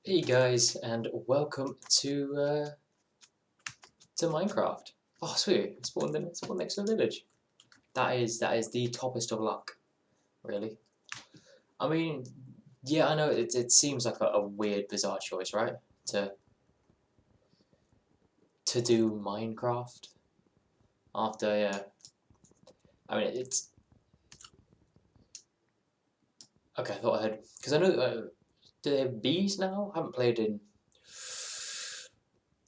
Hey guys, and welcome to Minecraft. Oh sweet, it's spawned next to a village. That is the toppest of luck, really. I mean, yeah, I know it seems like a weird, bizarre choice, right? To to do Minecraft after I mean it's okay. I thought I had because I know do they have bees now? I haven't played in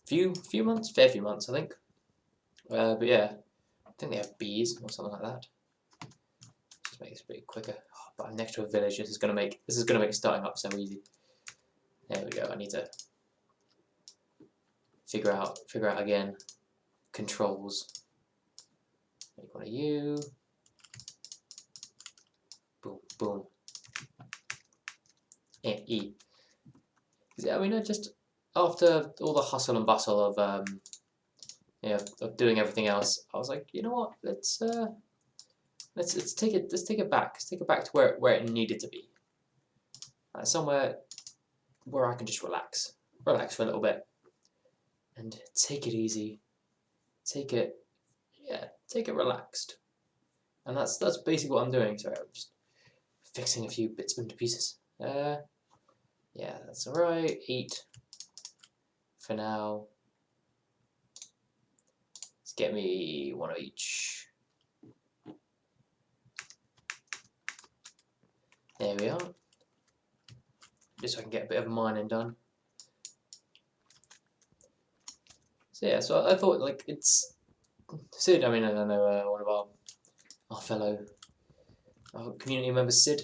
few months, fair few months, I think. But yeah, I think they have bees or something like that. Just make this a bit quicker. Oh, but I'm next to a village. This is gonna make starting up so easy. There we go. I need to figure out again controls. Make one of you. Boom, boom. And E. I mean, I just after all the hustle and bustle of of doing everything else, I was like, you know what? Let's take it back. Let's take it back to where it needed to be. Somewhere where I can just relax for a little bit, and take it easy. Take it take it relaxed. And that's basically what I'm doing. Sorry, I'm just fixing a few bits and pieces. Yeah, that's alright. 8 for now. Let's get me one of each. There we are. Just so I can get a bit of mining done. So yeah, so I thought like it's Sid. I mean, I don't know one of our fellow community members, Sid.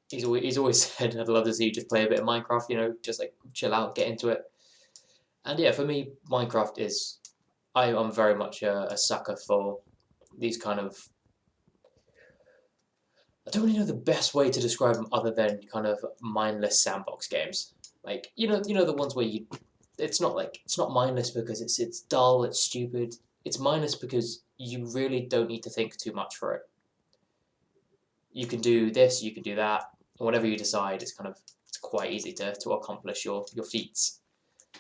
He's always said I'd love to see you just play a bit of Minecraft. You know, just like chill out, get into it. And yeah, for me, Minecraft is I'm very much a sucker for these kind of. I don't really know the best way to describe them other than kind of mindless sandbox games. Like you know the ones where it's not mindless because it's dull, it's stupid. It's mindless because you really don't need to think too much for it. You can do this, you can do that, whatever you decide. It's quite easy to accomplish your feats.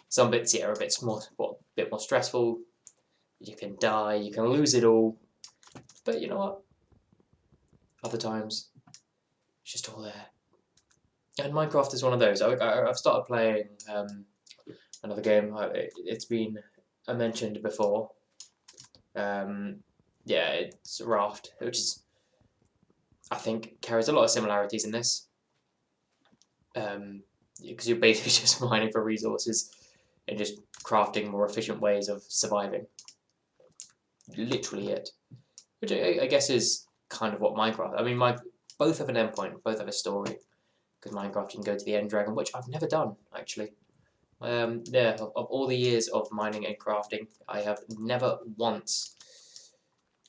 Some bits are a bit more stressful. You can die, you can lose it all, but you know what? Other times, it's just all there. And Minecraft is one of those. I've started playing another game. It's been mentioned before. Yeah, it's Raft, which is I think carries a lot of similarities in this. Because you're basically just mining for resources and just crafting more efficient ways of surviving. Literally it. Which I guess is kind of what Minecraft. I mean, both have an endpoint, both have a story. Because Minecraft you can go to the end dragon, which I've never done actually. Yeah, of all the years of mining and crafting, I have never once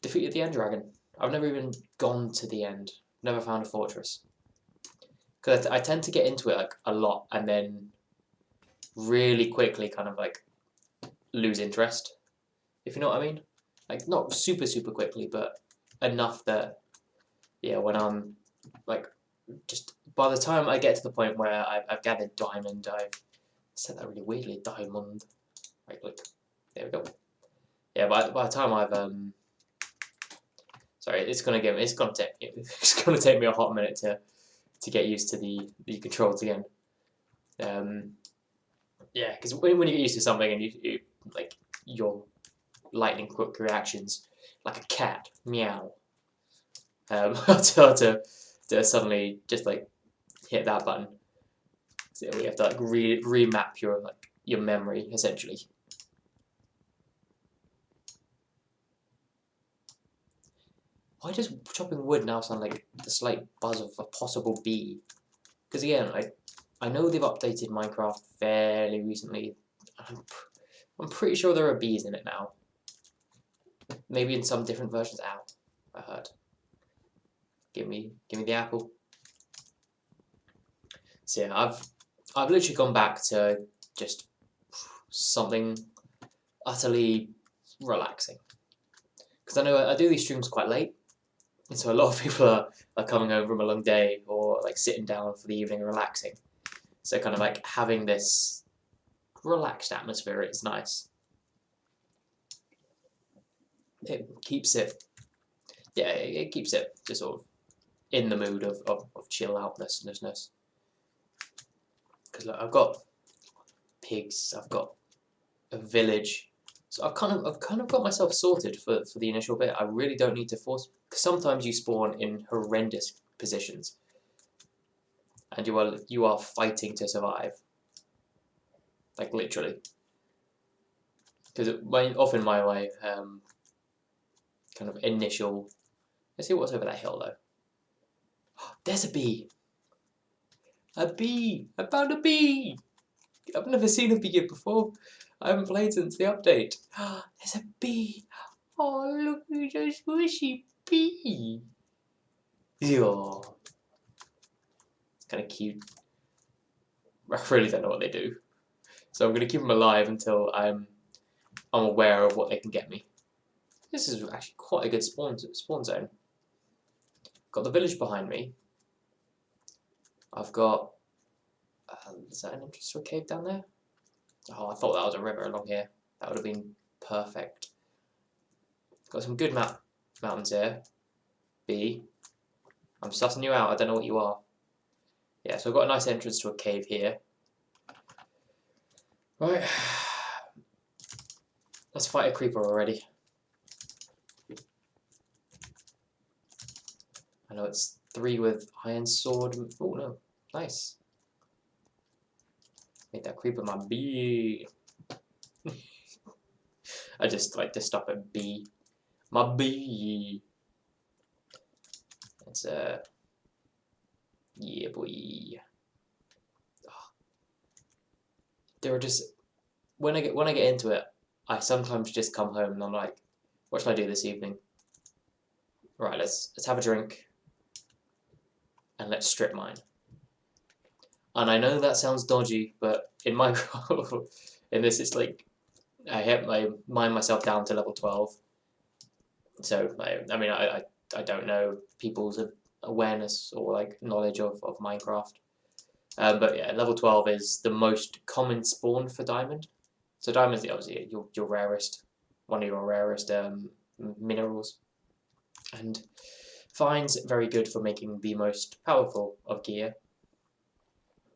defeated the end dragon. I've never even gone to the end. Never found a fortress. Because I tend to get into it like a lot and then really quickly kind of like lose interest. If you know what I mean. Like not super quickly, but enough that yeah, when I'm like just by the time I get to the point where I've gathered diamond, I've said that really weirdly, diamond. Right, look, there we go. Yeah, by the time I've sorry, it's gonna take me a hot minute to get used to the controls again. Yeah, because when you get used to something and you like your lightning quick reactions, like a cat, meow. To suddenly just like hit that button. So we have to like remap your memory essentially. Why does chopping wood now sound like the slight buzz of a possible bee? Because again, I know they've updated Minecraft fairly recently. I'm pretty sure there are bees in it now. Maybe in some different versions. Ow, I heard. Give me the apple. So yeah, I've literally gone back to just something utterly relaxing. Because I know I do these streams quite late, and so a lot of people are coming home from a long day or like sitting down for the evening and relaxing. So kind of like having this relaxed atmosphere is nice. It keeps it, yeah, it keeps it just sort of in the mood of chill outness. Because look, I've got pigs, I've got a village, so I've kind of got myself sorted for the initial bit. I really don't need to force, because sometimes you spawn in horrendous positions, and you are fighting to survive, like literally. Because often my way, kind of initial. Let's see what's over that hill though. There's a bee. A bee! I found a bee! I've never seen a bee before. I haven't played since the update. There's a bee! Oh, look at this squishy bee! Oh, it's kind of cute. I really don't know what they do. So I'm going to keep them alive until I'm aware of what they can get me. This is actually quite a good spawn zone. Got the village behind me. I've got... is that an entrance to a cave down there? Oh, I thought that was a river along here. That would have been perfect. Got some good mountains here. B. I'm sussing you out. I don't know what you are. Yeah, so I've got a nice entrance to a cave here. Right. Let's fight a creeper already. I know it's 3 with iron sword. Oh no, nice. Make that creeper my B. I just like to stop at B. My B. It's yeah boy. Oh. There are just when I get into it, I sometimes just come home and I'm like, what should I do this evening? Right, let's have a drink and let's strip mine. And I know that sounds dodgy, but in Minecraft, in this, it's like I mine myself down to level 12. So I mean I don't know people's awareness or like knowledge of Minecraft, but yeah, level 12 is the most common spawn for diamond. So diamond is obviously your rarest, one of your rarest minerals, and finds very good for making the most powerful of gear.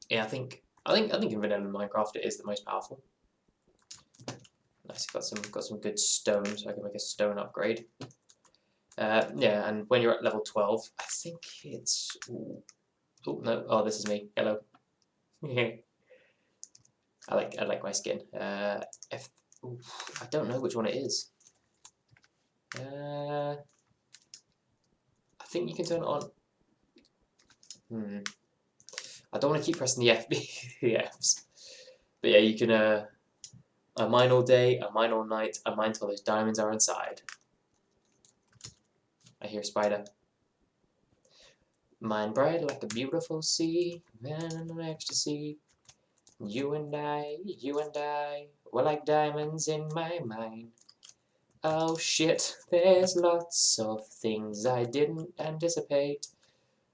Yeah, I think in vanilla Minecraft it is the most powerful. Nice, got some good stone, so I can make a stone upgrade. Yeah, and when you're at level 12, I think it's... Ooh, oh, no, oh, this is me. Hello. I like my skin. Ooh, I don't know which one it is. I think you can turn it on. I don't want to keep pressing the the Fs. But yeah, you can I mine all day, I mine all night, I mine till those diamonds are inside. I hear a spider. Mine bright like a beautiful sea, man in ecstasy. You and I, we're like diamonds in my mind. Oh shit, there's lots of things I didn't anticipate.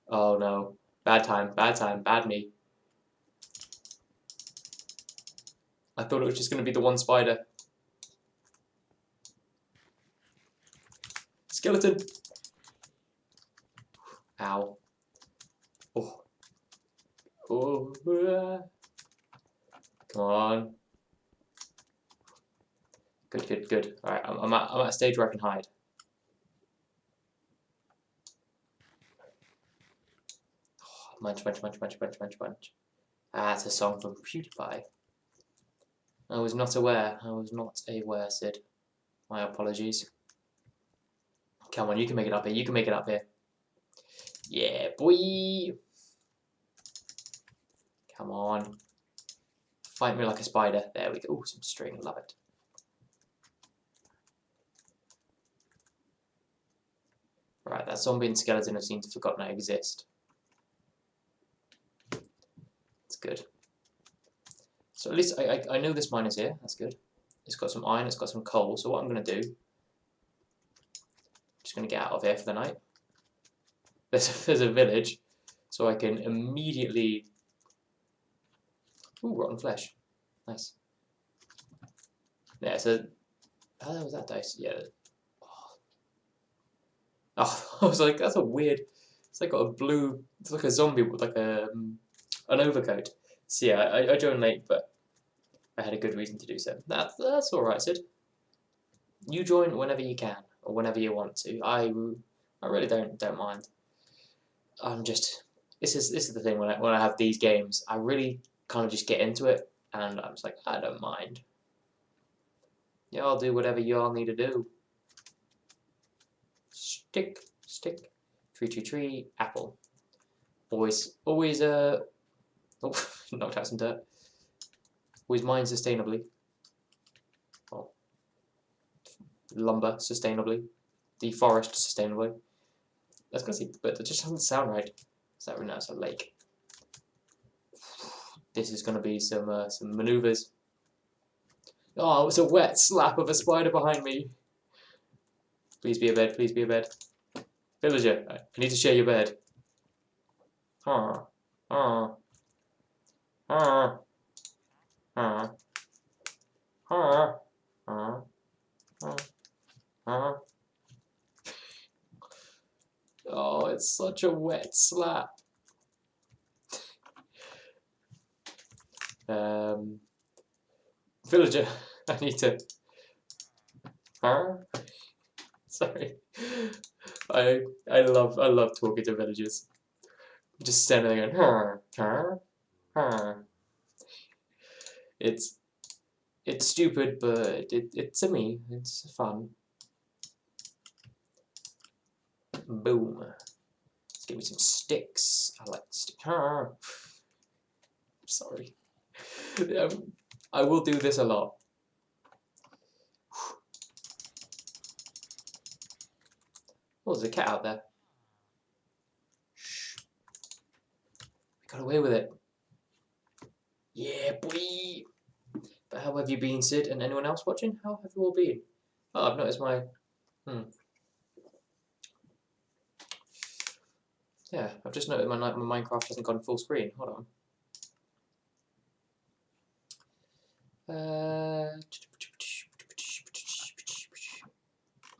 Oh no, bad time, bad me. I thought it was just going to be the one spider. Skeleton! Ow. Oh. Oh. Come on. Good. Alright, I'm at a stage where I can hide. Oh, munch. Ah, it's a song from PewDiePie. I was not aware, Sid. My apologies. Come on, you can make it up here, Yeah, boy! Come on. Fight me like a spider. There we go. Ooh, some string, love it. Right, that zombie and skeleton have seemed to have forgotten I exist. That's good. So at least I know this mine is here. That's good. It's got some iron, it's got some coal. So what I'm going to do, I'm just going to get out of here for the night. There's a village, so I can immediately Ooh, rotten flesh. Nice. Yeah, so how was that dice? Yeah. Oh, I was like, that's a weird. It's like got a blue. It's like a zombie with like an overcoat. So yeah, I joined late, but I had a good reason to do so. That's all right, Sid. You join whenever you can or whenever you want to. I really don't mind. I'm just this is the thing when I have these games, I really kind of just get into it, and I'm just like, I don't mind. Yeah, I'll do whatever you all need to do. Stick, tree, apple. Always, oh, knocked out some dirt. Always mine sustainably. Oh, lumber sustainably. Deforest sustainably. I was gonna say, but that just doesn't sound right. Is that right now? It's a lake. This is gonna be some maneuvers. Oh, it's a wet slap of a spider behind me. Please be a bed. Please be a bed. Villager, I need to share your bed. Oh, oh, oh, oh, oh, oh, oh. Oh, it's such a wet slap. Villager, I need to. Sorry. I love talking to villagers. Just standing there going. It's stupid, but it's to me. It's fun. Boom. Let's give me some sticks. I like sticks. Sorry. I will do this a lot. Oh, there's a cat out there. Shh. We got away with it. Yeah, boy. But how have you been, Sid? And anyone else watching? How have you all been? Oh, I've noticed my. Yeah, I've just noticed my Minecraft hasn't gone full screen. Hold on.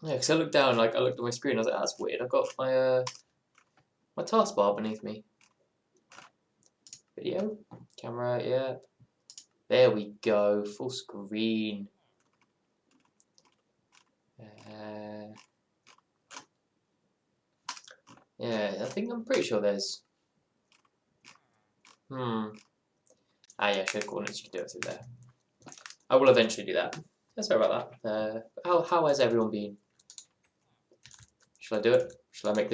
Yeah, because I looked down, like I looked at my screen, I was like, that's weird. I've got my my taskbar beneath me. Video, camera, yeah. There we go, full screen. Yeah, I'm pretty sure there's. Yeah, share coordinates. You can do it through there. I will eventually do that. Sorry about that. How has everyone been? Shall I do it? Shall I make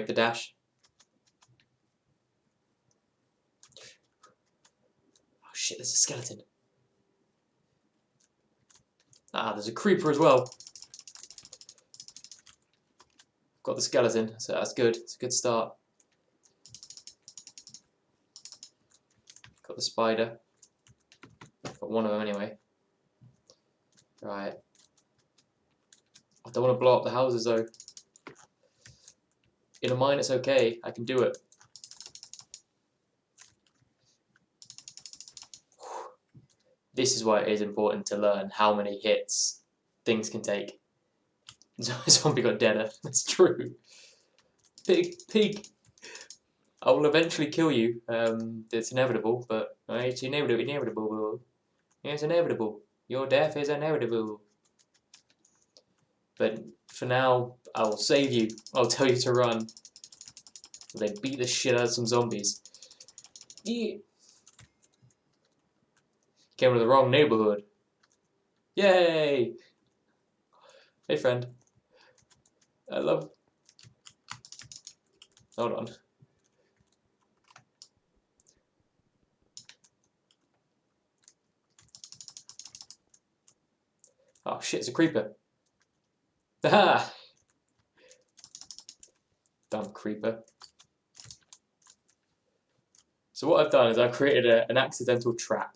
the dash? Oh shit! There's a skeleton. Ah, there's a creeper as well. Got the skeleton, so that's good. It's a good start. Got the spider. Got one of them anyway. Right. I don't want to blow up the houses though. In a mine, it's okay. I can do it. This is why it is important to learn how many hits things can take. Zombie got deader. That's true. Pig. I will eventually kill you. It's inevitable, but it's inevitable. It's inevitable. Your death is inevitable. But for now, I will save you. I'll tell you to run. They beat the shit out of some zombies. Yeah. Came to the wrong neighborhood. Yay! Hey, friend. I love. Hold on. Oh shit, it's a creeper. Aha! Dumb creeper. So what I've done is I've created an accidental trap.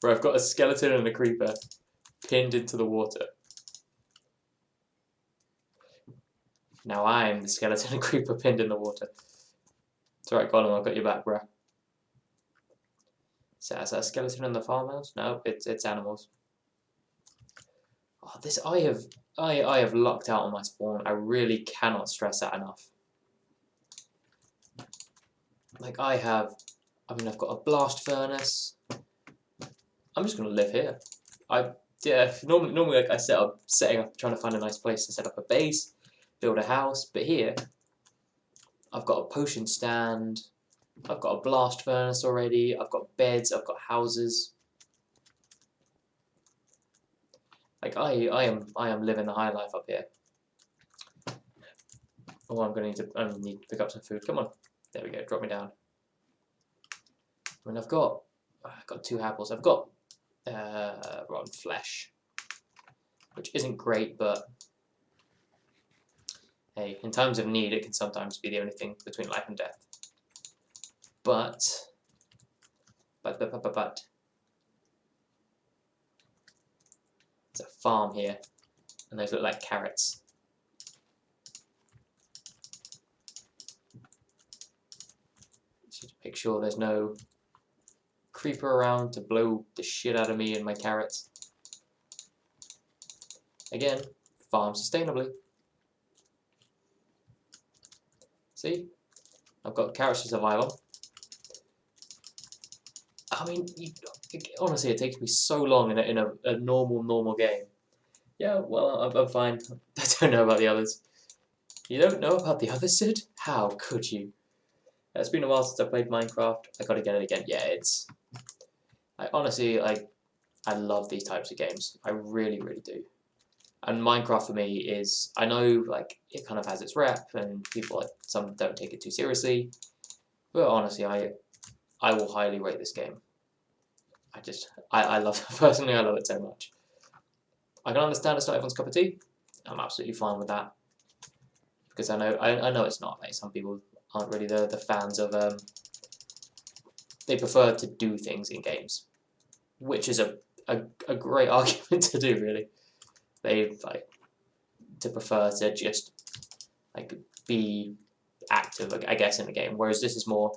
Where I've got a skeleton and a creeper pinned into the water. Now I'm the skeleton and creeper pinned in the water. It's alright, Colin, I've got your back, bruh. So is that a skeleton in the farmhouse? No, it's animals. Oh, this I have lucked out on my spawn. I really cannot stress that enough. Like I've got a blast furnace. I'm just gonna live here. Normally like I setting up, trying to find a nice place to set up a base, build a house. But here, I've got a potion stand. I've got a blast furnace already. I've got beds. I've got houses. Like I am living the high life up here. Oh, I need to pick up some food. Come on, there we go. Drop me down. I mean, I've got 2 apples. I've got rotten flesh, which isn't great, but hey, in times of need, it can sometimes be the only thing between life and death. But there's a farm here, and those look like carrots. Just make sure there's no creeper around to blow the shit out of me and my carrots. Again, farm sustainably. See? I've got carrots to survive on. I mean, honestly, it takes me so long in a normal game. Yeah, well, I'm fine. I don't know about the others. You don't know about the others, Sid? How could you? It's been a while since I played Minecraft. I gotta get it again. Yeah, honestly, I love these types of games. I really, really do. And Minecraft for me is, I know like it kind of has its rep, and people some don't take it too seriously. But honestly, I will highly rate this game. I love personally I love it so much. I can understand it's not everyone's cup of tea. I'm absolutely fine with that, because I know it's not. Like some people aren't really the fans of they prefer to do things in games, which is a great argument to do, really. They prefer to just be active, I guess, in the game, whereas this is more,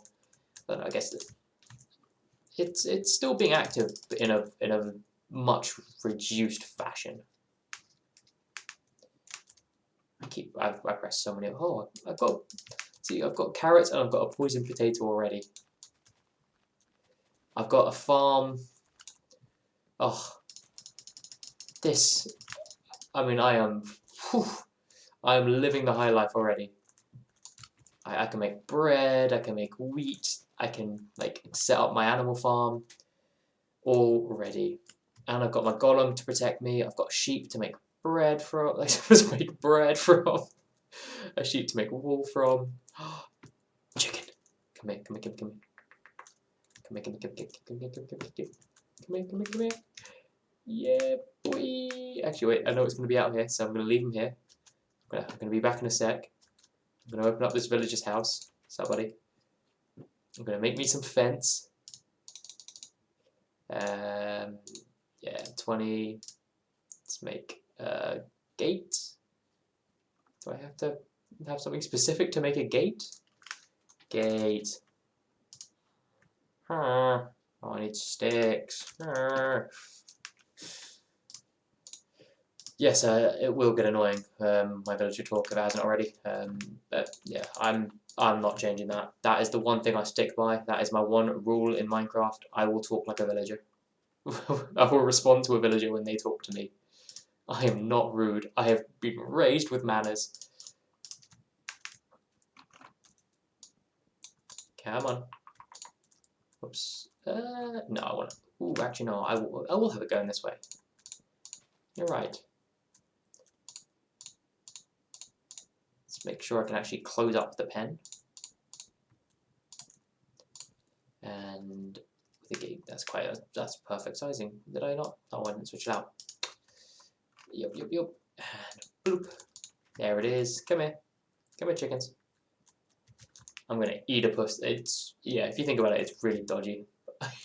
I don't know, I guess it's still being active, but in a much reduced fashion. I pressed so many. Oh, I've got carrots and I've got a poison potato already. I've got a farm. Oh, this. I mean, I am living the high life already. I can make bread. I can make wheat. I can set up my animal farm already, and I've got my golem to protect me. I've got sheep to make bread from. A sheep to make wool from. Chicken, come here. Come here. Yeah, boy. Actually, wait. I know it's going to be out here, so I'm going to leave him here. I'm going to be back in a sec. I'm going to open up this villager's house. What's up, buddy? I'm going to make me some fence. Yeah, 20. Let's make a gate. Do I have to have something specific to make a gate? Gate. Oh, I need sticks. Yes, it will get annoying. My villager talk if it hasn't already. But yeah, I'm not changing that. That is the one thing I stick by. That is my one rule in Minecraft. I will talk like a villager. I will respond to a villager when they talk to me. I am not rude. I have been raised with manners. Come on. Oops. No, I want to. Ooh, actually no. I will have it going this way. You're right. Let's make sure I can actually close up the pen. And with the gate, that's perfect sizing. Did I not? Oh, I didn't switch it out. Yup. And bloop. There it is. Come here, chickens. I'm gonna eat a puss. Yeah. If you think about it, it's really dodgy.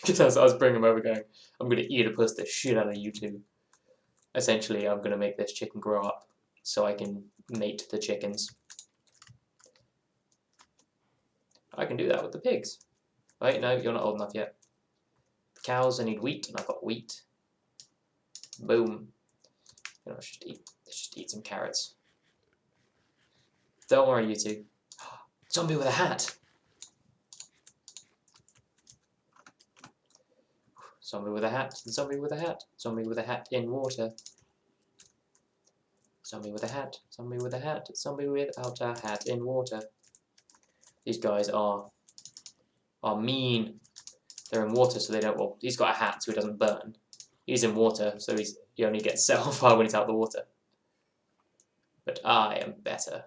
Because as I was bringing them over, going, I'm gonna eat a puss the shit out of you two. Essentially, I'm gonna make this chicken grow up so I can mate the chickens. I can do that with the pigs. Wait, no, you're not old enough yet. Cows, I need wheat, and I've got wheat. Boom. Let's just eat some carrots. Don't worry, you two. Zombie with a hat. Zombie with a hat. Zombie with a hat. Zombie with a hat in water. Zombie with a hat. Zombie with a hat. Zombie without a hat in water. These guys are mean. They're in water, so they don't. Well, he's got a hat, so he doesn't burn. He's in water, so he only gets set on fire when he's out of the water. But I am better.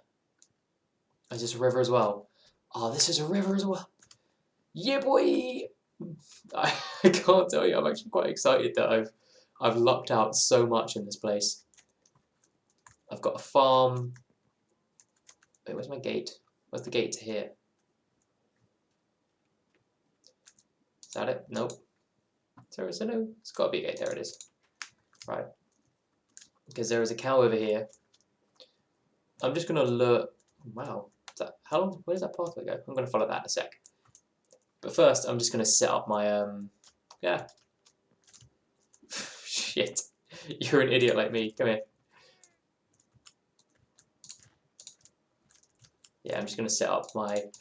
Is this a river as well? Oh, this is a river as well. Yeah, boy! I can't tell you. I'm actually quite excited that I've lucked out so much in this place. I've got a farm. Wait, where's my gate? Where's the gate to here? Is that it? Nope. Is there no? It's got to be a gate. There it is. Right. Because there is a cow over here. I'm just gonna look. Wow. How long? Where does that pathway go? I'm gonna follow that in a sec. But first, I'm just gonna set up my yeah. Shit. You're an idiot like me. Come here. Yeah, I'm just gonna set up my.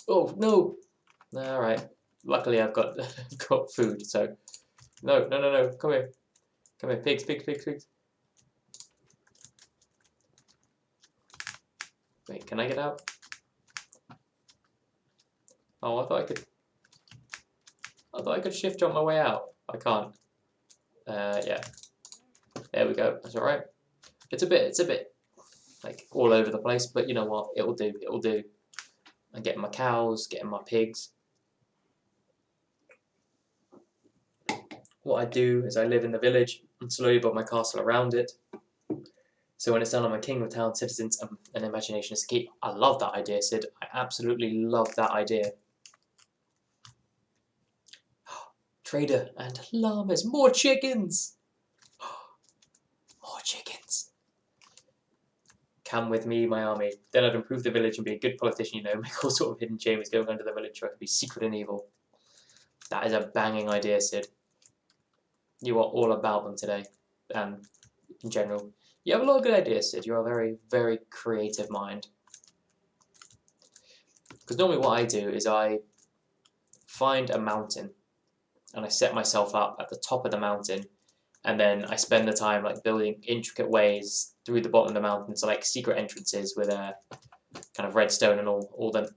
Oh no! All right. Luckily, I've got got food. So no. Come here. Come here, pigs. Wait, can I get out? Oh, I thought I could shift on my way out. I can't. Yeah. There we go. That's all right. It's a bit like all over the place, but you know what? It'll do. It'll do. I'm getting my cows, getting my pigs. What I do is I live in the village and slowly build my castle around it. So when it's done, I'm a king with town citizens and imagination is key. I love that idea, Sid. I absolutely love that idea. Trader and llamas. More chickens! More chickens. Come with me, my army. Then I'd improve the village and be a good politician, you know, make all sort of hidden chambers going under the village so I could be secret and evil. That is a banging idea, Sid. You are all about them today, and in general. You have a lot of good ideas, Sid. You're a very, very creative mind. Because normally what I do is I find a mountain and I set myself up at the top of the mountain, and then I spend the time like building intricate ways through the bottom of the mountain, so like secret entrances with a kind of redstone and all them.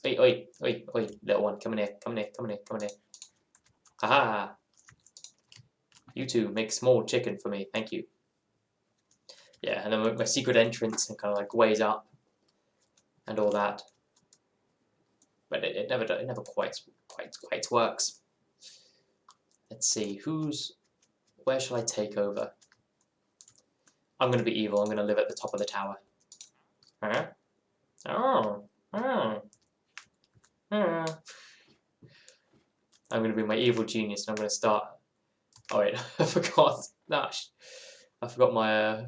Oi, little one, come in here. Haha! You two make small chicken for me, thank you. Yeah, and then my secret entrance and kind of like ways up and all that. But it never quite works. Let's see, where shall I take over? I'm gonna be evil. I'm gonna live at the top of the tower. Huh? I'm gonna be my evil genius, and I'm gonna start. Oh wait, I forgot. I forgot my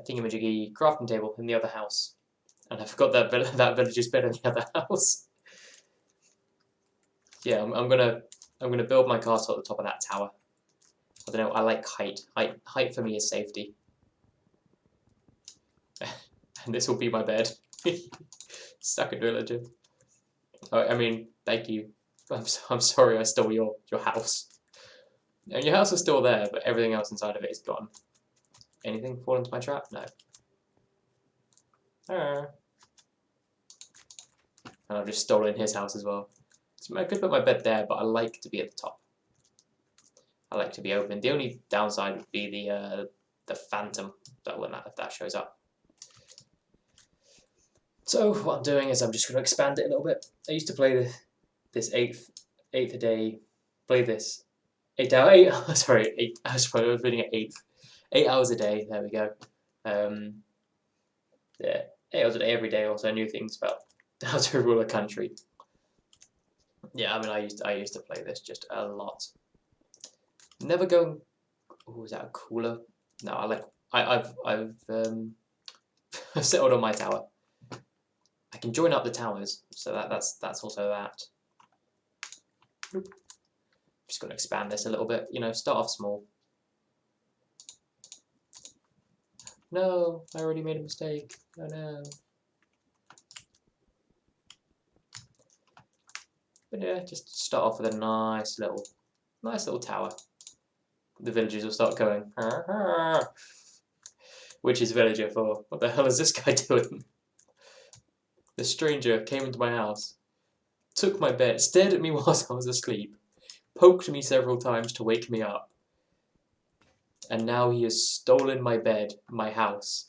thingamajiggy crafting table in the other house, and I forgot that villager's bed in the other house. Yeah, I'm gonna build my castle at the top of that tower. I don't know. I like height. Height for me is safety, and this will be my bed. Stuck a villager. I mean, thank you. I'm sorry I stole your house. And your house is still there, but everything else inside of it is gone. Anything fall into my trap? No. And I've just stolen his house as well. So I could put my bed there, but I like to be at the top. I like to be open. The only downside would be the phantom if that shows up. So what I'm doing is I'm just going to expand it a little bit. I used to play this eighth a day. Play this 8 hours. Sorry, 8. I was reading at 8 hours a day. There we go. Yeah, 8 hours a day every day. Also, I knew things about how to rule a country. Yeah, I mean, I used to play this just a lot. Never going. Oh, is that a cooler? No, I've settled on my tower. I can join up the towers, so that's also that. Just going to expand this a little bit. You know, start off small. No, I already made a mistake. Oh no. But yeah, just start off with a nice little tower. The villagers will start going, which is villager for? What the hell is this guy doing? The stranger came into my house, took my bed, stared at me whilst I was asleep, poked me several times to wake me up, and now he has stolen my bed, my house,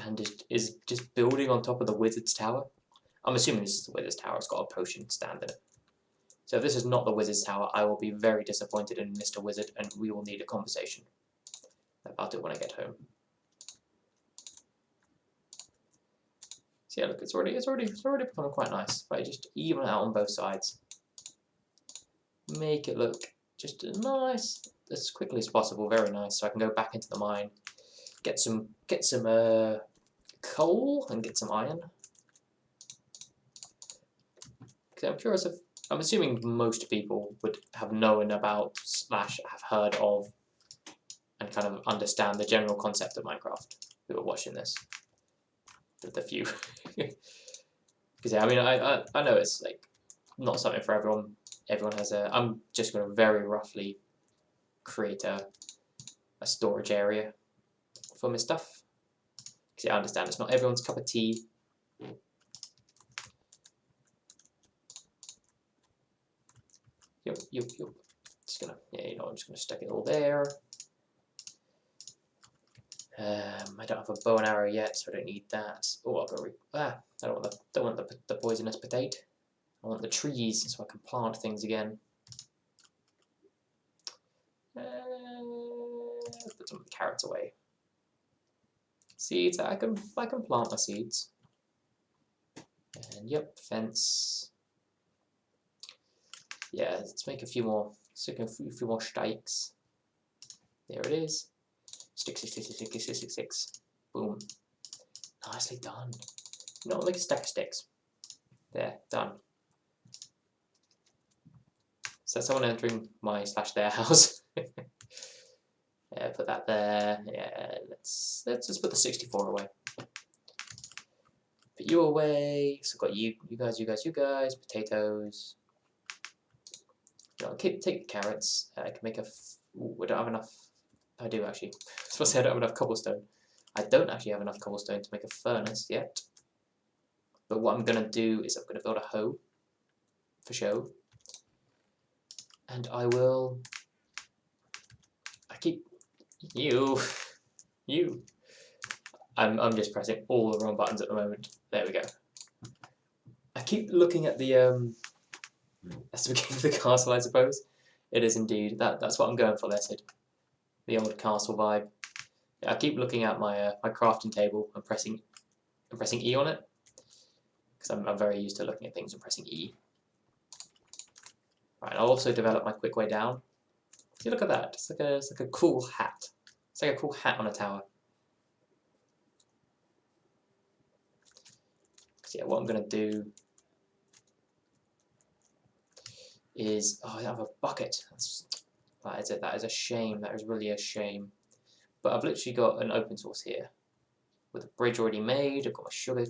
and is just building on top of the wizard's tower. I'm assuming this is the wizard's tower. It's got a potion stand in it. So if this is not the wizard's tower, I will be very disappointed in Mr. Wizard, and we will need a conversation about it when I get home. So yeah, look, it's already becoming quite nice. If I just even it out on both sides, make it look just nice as quickly as possible. Very nice. So I can go back into the mine, get some coal and get some iron. Because I'm curious if I'm assuming most people would have known about / have heard of and kind of understand the general concept of Minecraft who are watching this. The few. Because yeah, I mean, I know it's like not something for everyone. Everyone has a. I'm just going to very roughly create a storage area for my stuff. Because yeah, I understand it's not everyone's cup of tea. Yep. Just gonna, yeah, you know, I'm just gonna stick it all there. I don't have a bow and arrow yet, so I don't need that. Oh, I'll go. I don't want the poisonous potato. I want the trees, so I can plant things again. Put some of the carrots away. Seeds. I can plant my seeds. And yep, fence. Yeah, let's make a few more. Stick a few more stakes. There it is. Stick. Boom. Nicely done. No, make a stack of sticks. There, done. So someone entering my / their house. Yeah, put that there. Yeah, let's just put the 64 away. Put you away. So I've got you guys, potatoes. No, take the carrots. I can make a. Ooh, we don't have enough. I do actually. I was supposed to say I don't have enough cobblestone. I don't actually have enough cobblestone to make a furnace yet. But what I'm gonna do is I'm gonna build a hoe for show. And I will. I keep you. I'm just pressing all the wrong buttons at the moment. There we go. I keep looking at the that's the beginning of the castle, I suppose. It is indeed. That's what I'm going for there, Sid. The old castle vibe. Yeah, I keep looking at my my crafting table and pressing E on it because I'm very used to looking at things and pressing E. Right, I'll also develop my quick way down. See, look at that. It's like a cool hat. It's like a cool hat on a tower. So yeah, what I'm gonna do is I don't have a bucket. That is a shame. That is really a shame. But I've literally got an open source here with a bridge already made. I've got my sugar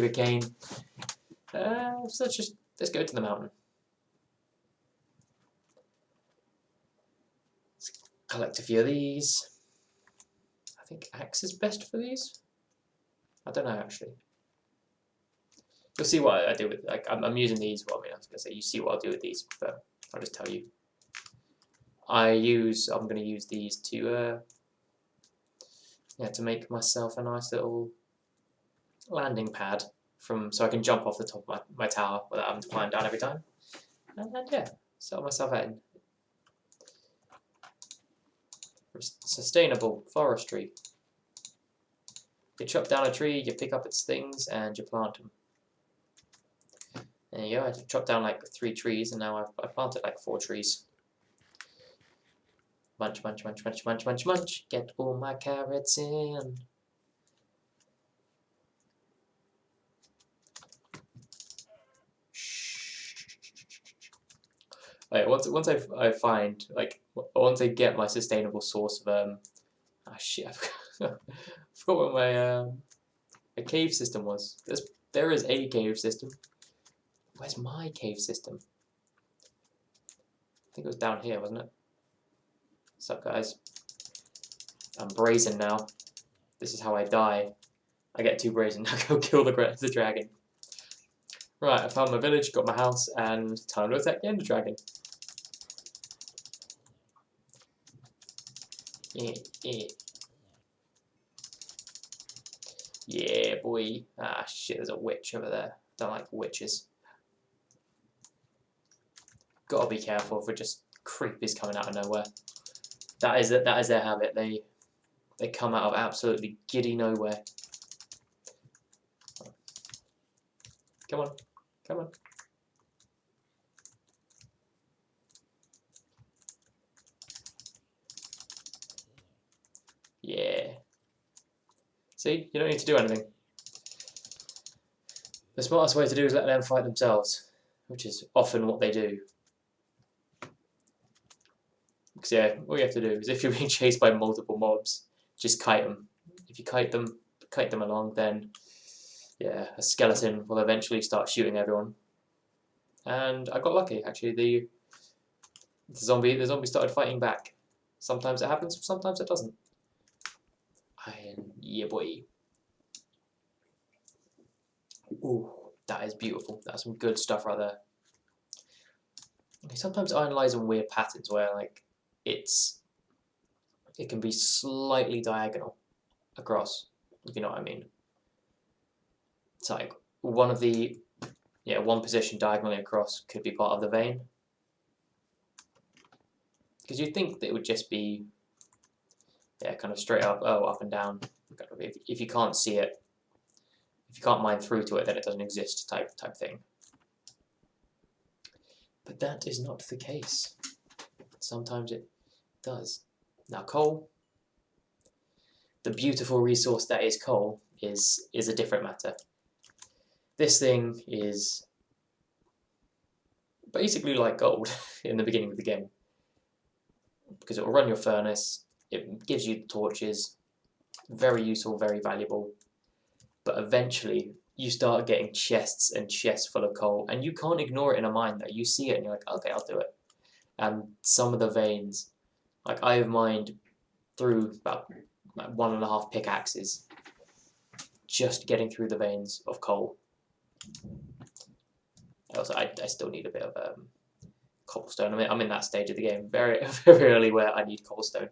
cane. So let's go to the mountain. Let's collect a few of these. I think axe is best for these. I don't know actually. You'll see what I do with. Like I'm using these. Well, I mean, I was gonna say you see what I'll do with these, but I'll just tell you. I'm gonna use these to to make myself a nice little landing pad so I can jump off the top of my tower without having to climb down every time. And yeah, sell myself out in sustainable forestry. You chop down a tree, you pick up its things, and you plant them. There you go. I chopped down like 3 trees, and now I've planted like 4 trees. Munch, munch, munch, munch, munch, munch, munch. Get all my carrots in. Like once I find like once I get my sustainable source of shit, I forgot what my a cave system was. There is a cave system. Where's my cave system? I think it was down here, wasn't it? What's up, guys? I'm brazen now. This is how I die. I get too brazen. Now go kill the dragon. Right, I found my village, got my house, and time to attack the Ender Dragon. Yeah, boy. Ah, shit, there's a witch over there. Don't like witches. Gotta be careful for just creepers coming out of nowhere. That is their habit. They come out of absolutely giddy nowhere. Come on, come on. Yeah. See, you don't need to do anything. The smartest way to do is let them fight themselves, which is often what they do. Because yeah, all you have to do is if you're being chased by multiple mobs, just kite them. If you kite them along, then yeah, a skeleton will eventually start shooting everyone. And I got lucky actually. The zombie started fighting back. Sometimes it happens, sometimes it doesn't. Yeah, boy. Ooh, that is beautiful. That's some good stuff right there. Sometimes iron lies in weird patterns where like it can be slightly diagonal across, if you know what I mean. It's like one position diagonally across could be part of the vein. Because you'd think that it would just be kind of straight up, up and down. If you can't see it, if you can't mine through to it, then it doesn't exist type thing. But that is not the case. Sometimes it does. Now coal, the beautiful resource that is coal, is a different matter. This thing is basically like gold in the beginning of the game. Because it will run your furnace, it gives you torches, very useful, very valuable. But eventually you start getting chests and chests full of coal, and you can't ignore it in a mine though. You see it and you're like, okay, I'll do it. And some of the veins, like I have mined through about 1.5 pickaxes just getting through the veins of coal. Also, I still need a bit of cobblestone. I'm in that stage of the game very very early where I need cobblestone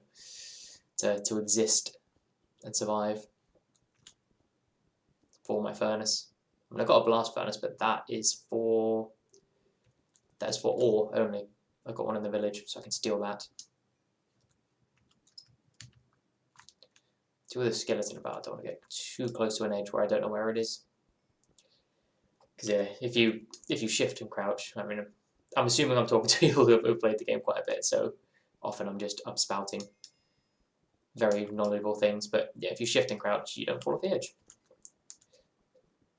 to exist and survive for my furnace. I mean, I've got a blast furnace, but that is for ore only. I've got one in the village, so I can steal that. With a skeleton about, I don't want to get too close to an edge where I don't know where it is. Because yeah, if you shift and crouch, I mean, I'm assuming I'm talking to people who've played the game quite a bit, so often I'm spouting very knowledgeable things. But yeah, if you shift and crouch, you don't fall off the edge.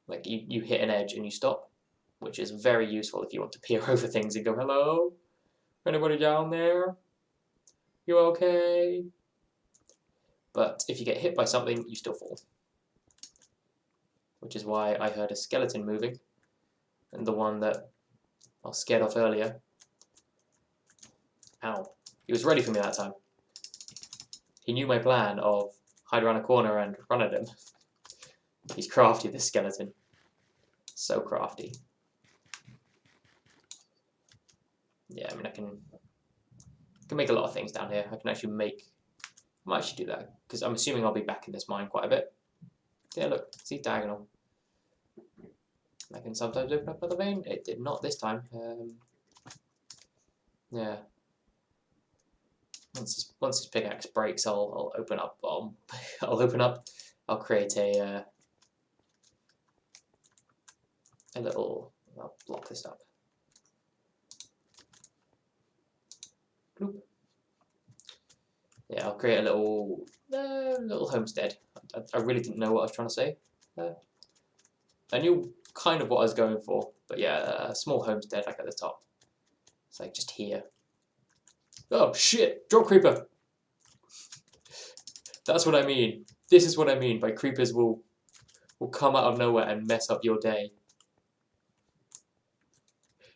Like you hit an edge and you stop, which is very useful if you want to peer over things and go, hello, anybody down there? You okay? But if you get hit by something, you still fall. Which is why I heard a skeleton moving, and the one that I was scared off earlier. Ow. He was ready for me that time. He knew my plan of hide around a corner and run at him. He's crafty, this skeleton. So crafty. Yeah, I mean, I can make a lot of things down here. I can actually make... I might actually do that, because I'm assuming I'll be back in this mine quite a bit. Yeah, look, see, diagonal. I can sometimes open up another vein. It did not this time. Yeah. Once this pickaxe breaks, I'll open up. I'll open up. I'll create a little. I'll block this up. Bloop. Yeah, I'll create a little homestead. I really didn't know what I was trying to say. I knew kind of what I was going for, but yeah, a small homestead like at the top. It's like just here. Oh shit! Drop creeper! That's what I mean. This is what I mean by creepers will come out of nowhere and mess up your day.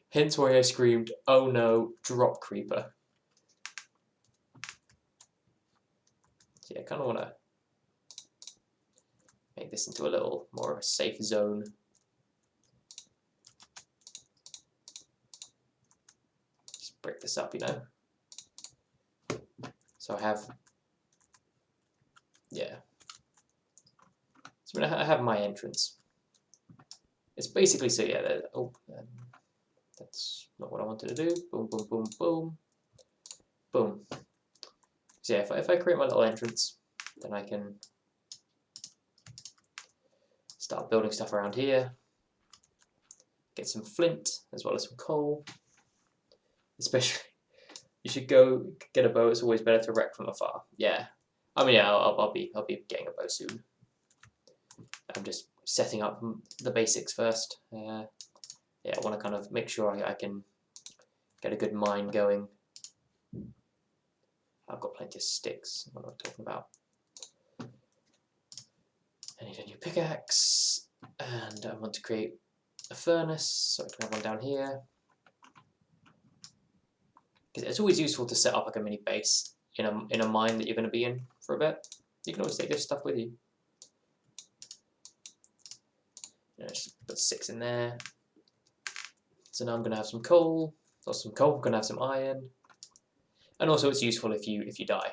Hence why I screamed, oh no, drop creeper. So yeah, I kind of want to make this into a little more of a safe zone. Just break this up, you know. So I have, yeah. So I have my entrance. It's basically, so yeah, that's not what I wanted to do. Boom, boom, boom, boom. Boom. So yeah, if I create my little entrance, then I can start building stuff around here. Get some flint as well as some coal. Especially, you should go get a bow. It's always better to wreck from afar. Yeah, I mean, yeah, I'll be getting a bow soon. I'm just setting up the basics first. Yeah, I want to kind of make sure I can get a good mine going. I've got plenty of sticks. What am I talking about? I need a new pickaxe, and I want to create a furnace, so I can have one down here. Because it's always useful to set up like a mini base in a mine that you're going to be in for a bit. You can always take this stuff with you. Just put 6 in there. So now I'm going to have some coal. Or some coal. I'm going to have some iron. And also, it's useful if you die.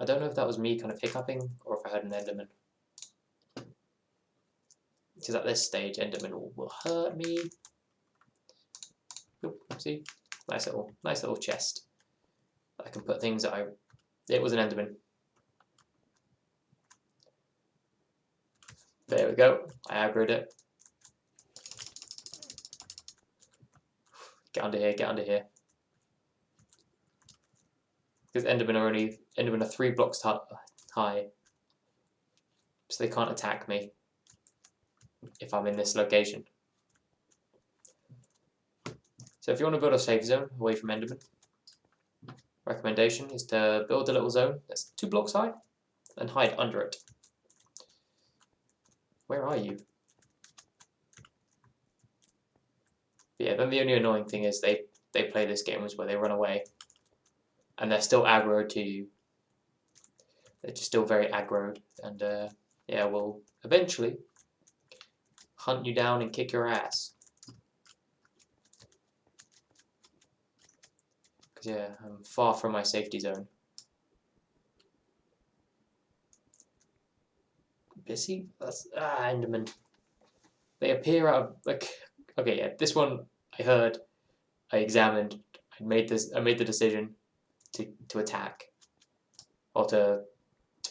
I don't know if that was me kind of hiccuping or if I heard an Enderman. Because at this stage, Enderman will hurt me. Oop, see, nice little chest. I can put things that It was an Enderman. There we go. I aggroed it. Get under here. Get under here. Because Endermen are 3 blocks high, so they can't attack me if I'm in this location. So if you want to build a safe zone away from Enderman, recommendation is to build a little zone that's 2 blocks high and hide under it. Where are you? But yeah, then the only annoying thing is they play this game where they run away and they're still aggroed to you. They're just still very aggroed, and yeah, will eventually hunt you down and kick your ass. Because yeah, I'm far from my safety zone. Busy? That's Enderman. They appear out of like. Okay, yeah, this one I heard, I examined, I made the decision to attack, or to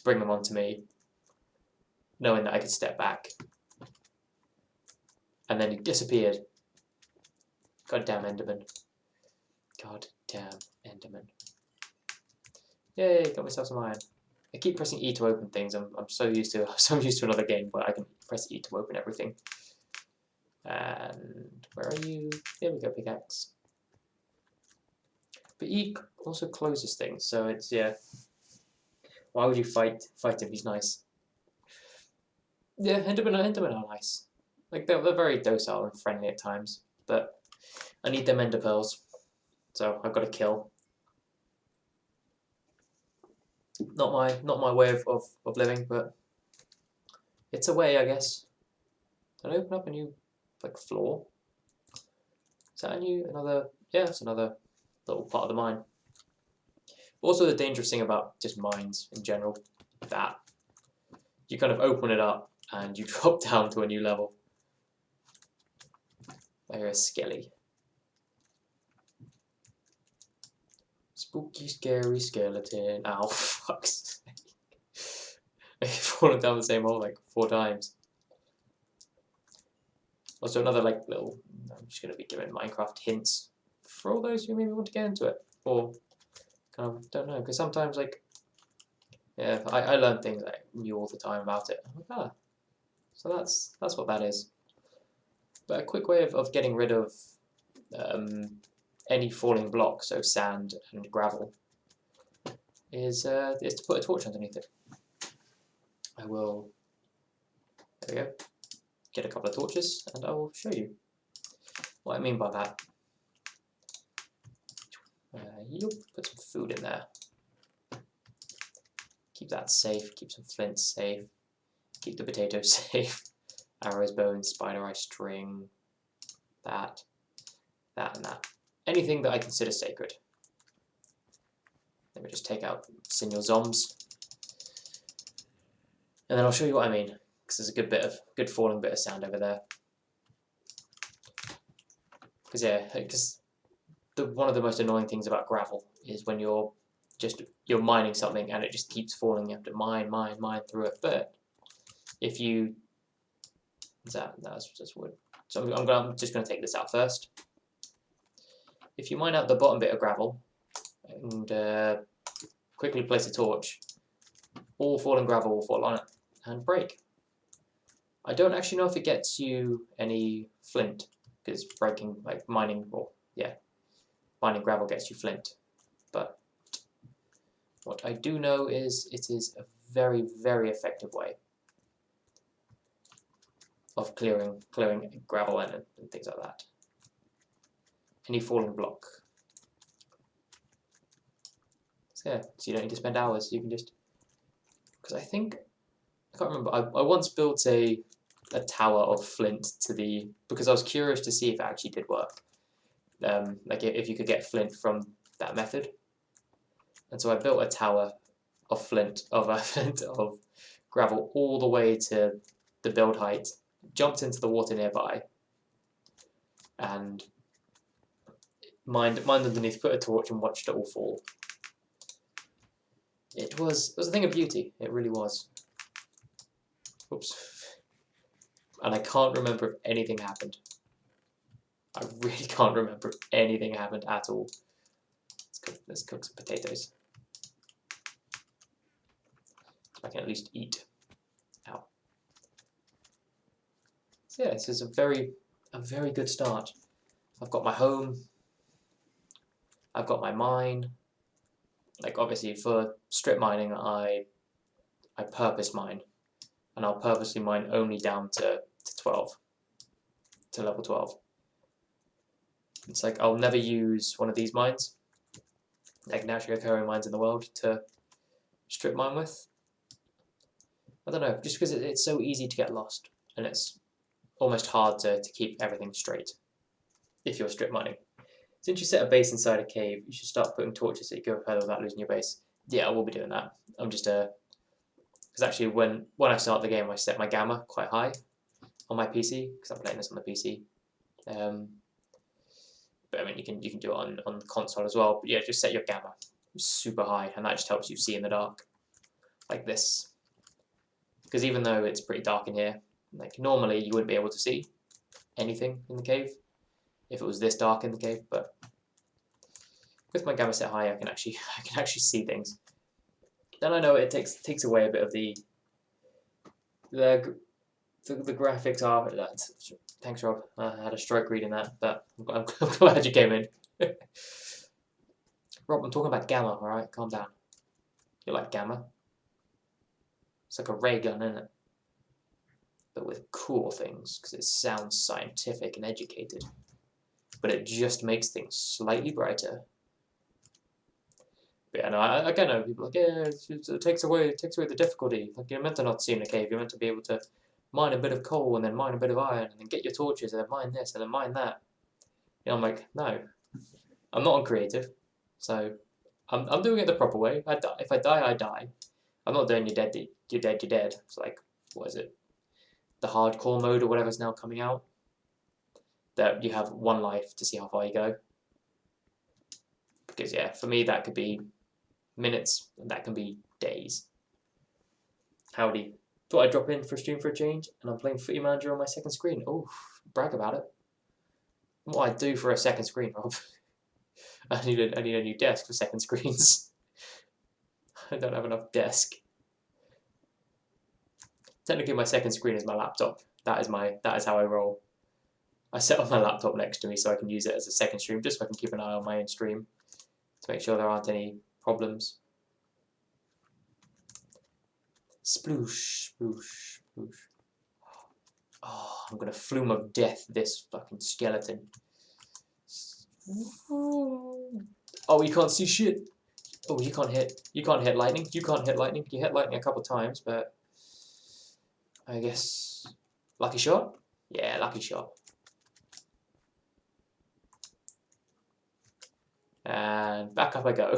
bring them onto me, knowing that I could step back. And then he disappeared. Goddamn Enderman. Goddamn Enderman. Yay, got myself some iron. I keep pressing E to open things. I'm so used to another game where I can press E to open everything. And where are you? There we go, pickaxe. But E also closes things, so it's yeah. Why would you fight him? He's nice. Yeah, Endermen are nice. Like they're very docile and friendly at times, but I need them ender pearls, so I've got to kill. Not my way of living, but it's a way, I guess. Did I open up a new like floor? Is that another? Yeah, it's another little part of the mine. Also, the dangerous thing about just mines in general, that you kind of open it up and you drop down to a new level. There is Skelly. Spooky, scary skeleton. Ow, fuck's sake. I've fallen down the same hole like 4 times. Also another like little, I'm just going to be giving Minecraft hints for all those who maybe want to get into it. Or kind of don't know, because sometimes like, yeah, I learn things like new all the time about it. I'm like, so that's what that is. But a quick way of getting rid of any falling block, so sand and gravel, is to put a torch underneath it. I will, there we go, get a couple of torches and I will show you what I mean by that. You'll put some food in there. Keep that safe, keep some flint safe, keep the potatoes safe. Arrows, bones, spider eye, string, that, and that. Anything that I consider sacred. Let me just take out signal zombs. And then I'll show you what I mean, because there's a good falling bit of sound over there. Because one of the most annoying things about gravel is when you're mining something and it just keeps falling. You have to mine through it. But if you that's just wood. So I'm just going to take this out first. If you mine out the bottom bit of gravel and quickly place a torch, all fallen gravel will fall on it and break. I don't actually know if it gets you any flint, because breaking, like mining gravel gets you flint. But what I do know is it is a very, very effective way of clearing gravel and things like that. Any falling block. So yeah, so you don't need to spend hours. You can just, because I can't remember. I once built a tower of flint because I was curious to see if it actually did work. Like if you could get flint from that method. And so I built a tower of of gravel all the way to the build height, jumped into the water nearby, and mined underneath, put a torch and watched it all fall. It was a thing of beauty. It really was. Oops. And I can't remember if anything happened. I really can't remember if anything happened at all. Let's cook some potatoes. So I can at least eat. Ow. So yeah, this is a very good start. I've got my home. I've got my mine. Like obviously for strip mining, I purpose mine, and I'll purposely mine only down to 12, to level 12. It's like I'll never use one of these mines, like naturally occurring mines in the world, to strip mine with. I don't know, just because it's so easy to get lost, and it's almost hard to keep everything straight if you're strip mining. Since you set a base inside a cave, you should start putting torches so you go further without losing your base. Yeah, I will be doing that. I'm just because actually when I start the game, I set my gamma quite high on my PC because I'm playing this on the PC. But I mean, you can do it on the console as well. But yeah, just set your gamma super high, and that just helps you see in the dark, like this. Because even though it's pretty dark in here, like normally you wouldn't be able to see anything in the cave if it was this dark in the cave. But with my gamma set high, I can actually see things. Then I know it takes away a bit of the graphics are. Thanks, Rob. I had a stroke reading that, but I'm glad you came in. Rob, I'm talking about gamma, alright? Calm down. You like gamma? It's like a ray gun, isn't it? But with cool things, because it sounds scientific and educated. But it just makes things slightly brighter. But yeah, no, I know people are like, yeah, it takes away the difficulty. Like you're meant to not see in a cave. You're meant to be able to mine a bit of coal and then mine a bit of iron and then get your torches and then mine this and then mine that. You know, I'm like, no, I'm not on creative, so I'm doing it the proper way. If I die, I die. I'm not doing you're dead. It's like, what is it? The hardcore mode or whatever's now coming out. That you have one life to see how far you go. Because yeah, for me that could be minutes and that can be days. Howdy. Thought I'd drop in for a stream for a change, and I'm playing Footy Manager on my second screen. Oh, brag about it. What I do for a second screen, Rob. I need a new desk for second screens. I don't have enough desk. Technically, my second screen is my laptop. That is how I roll. I set up my laptop next to me so I can use it as a second stream, just so I can keep an eye on my own stream to make sure there aren't any problems. Sploosh, sploosh, sploosh. Oh, I'm gonna flume of death this fucking skeleton. Oh, you can't see shit. Oh, you can't hit lightning. You can't hit lightning. You hit lightning a couple times, but I guess lucky shot. Yeah, lucky shot. And back up I go.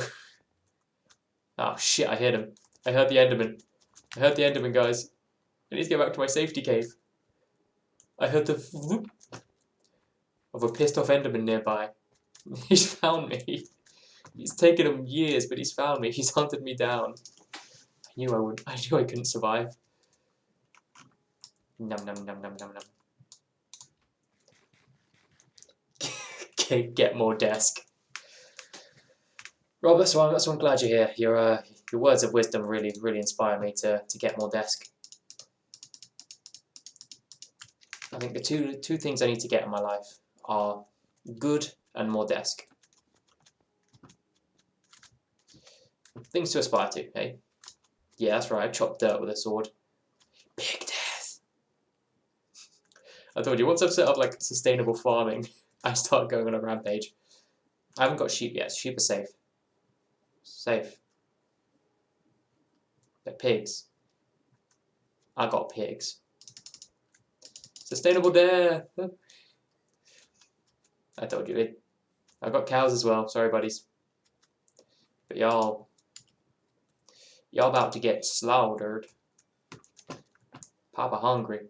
Oh shit! I hit him. I heard the Enderman. I heard the Enderman, guys. I need to get back to my safety cave. I heard the whoop of a pissed off Enderman nearby. He's found me. It's taken him years, but he's found me. He's hunted me down. I knew I would. I knew I couldn't survive. Num num num num num num. Okay, get more desk. Rob, that's why I'm glad you're here. Your words of wisdom really inspire me to get more desk. I think the two things I need to get in my life are good and more desk. Things to aspire to, hey? Yeah, that's right, I chopped dirt with a sword. Big death! I told you, once I've set up like sustainable farming, I start going on a rampage. I haven't got sheep yet, sheep are safe. Safe. But pigs. I got pigs. Sustainable death! I told you it. I got cows as well, sorry buddies. But y'all about to get slaughtered. Papa hungry.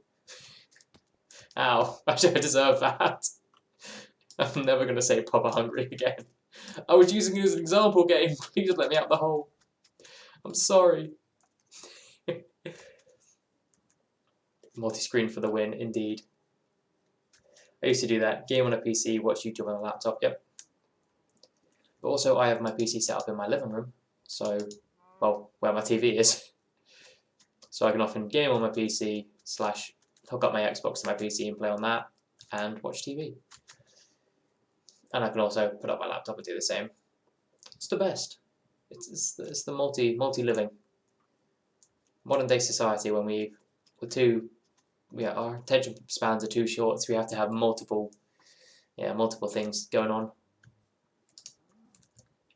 Ow, I deserve that. I'm never gonna say Papa hungry again. I was using it as an example game. Please let me out the hole. I'm sorry. Multi-screen for the win, indeed. I used to do that. Game on a PC, watch YouTube on a laptop, yep. But also I have my PC set up in my living room, so, well, where my TV is. So I can often game on my PC / hook up my Xbox to my PC and play on that and watch TV. And I can also put up my laptop and do the same. It's the best. It's the multi-living. Modern day society when our attention spans are too short, so we have to have multiple things going on.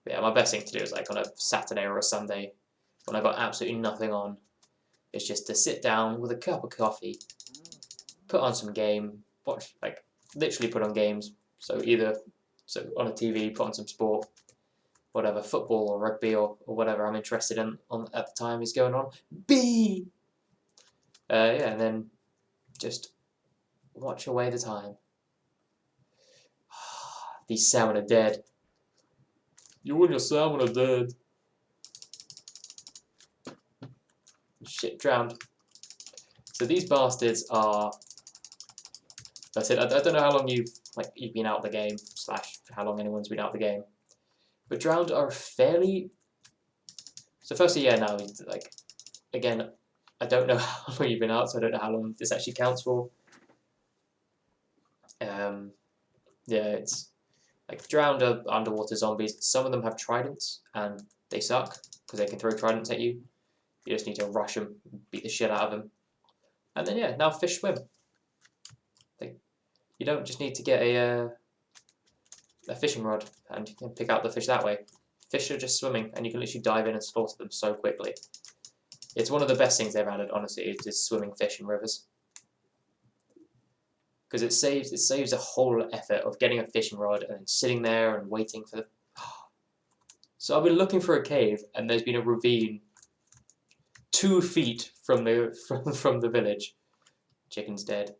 But yeah, my best thing to do is like on a Saturday or a Sunday when I've got absolutely nothing on. It's just to sit down with a cup of coffee, put on some game, watch, like literally put on games. So on a TV, put on some sport, whatever, football or rugby or whatever I'm interested in at the time is going on. Yeah, and then just watch away the time. These salmon are dead. You and your salmon are dead. Shit, drowned. So these bastards are. I said I don't know how long you've been out of the game / how long anyone's been out of the game, but drowned are fairly. So firstly, yeah, no, like again, I don't know how long you've been out, so I don't know how long this actually counts for. Yeah, it's like drowned are underwater zombies. Some of them have tridents and they suck because they can throw tridents at you. You just need to rush them, beat the shit out of them, and then yeah, now fish swim. You don't just need to get a fishing rod and you can pick out the fish that way. Fish are just swimming, and you can literally dive in and slaughter them so quickly. It's one of the best things they've added, honestly, is swimming fish in rivers. Because it saves a whole effort of getting a fishing rod and then sitting there and waiting for the. So I've been looking for a cave, and there's been a ravine 2 feet from the village. Chicken's dead.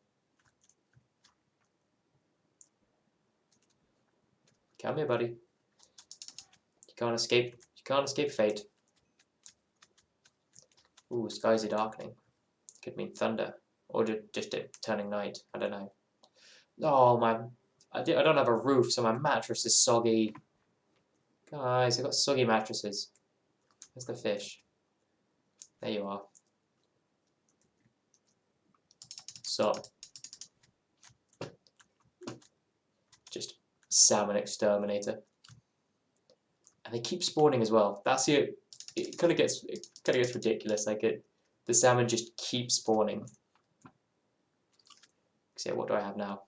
Come here, buddy. You can't escape. You can't escape fate. Ooh, skies are darkening. Could mean thunder, or just it turning night. I don't know. Oh my! I don't have a roof, so my mattress is soggy. Guys, I've got soggy mattresses. Where's the fish? There you are. So, salmon exterminator. And they keep spawning as well. That's it. It kind of gets ridiculous. Like the salmon just keep spawning. So what do I have now?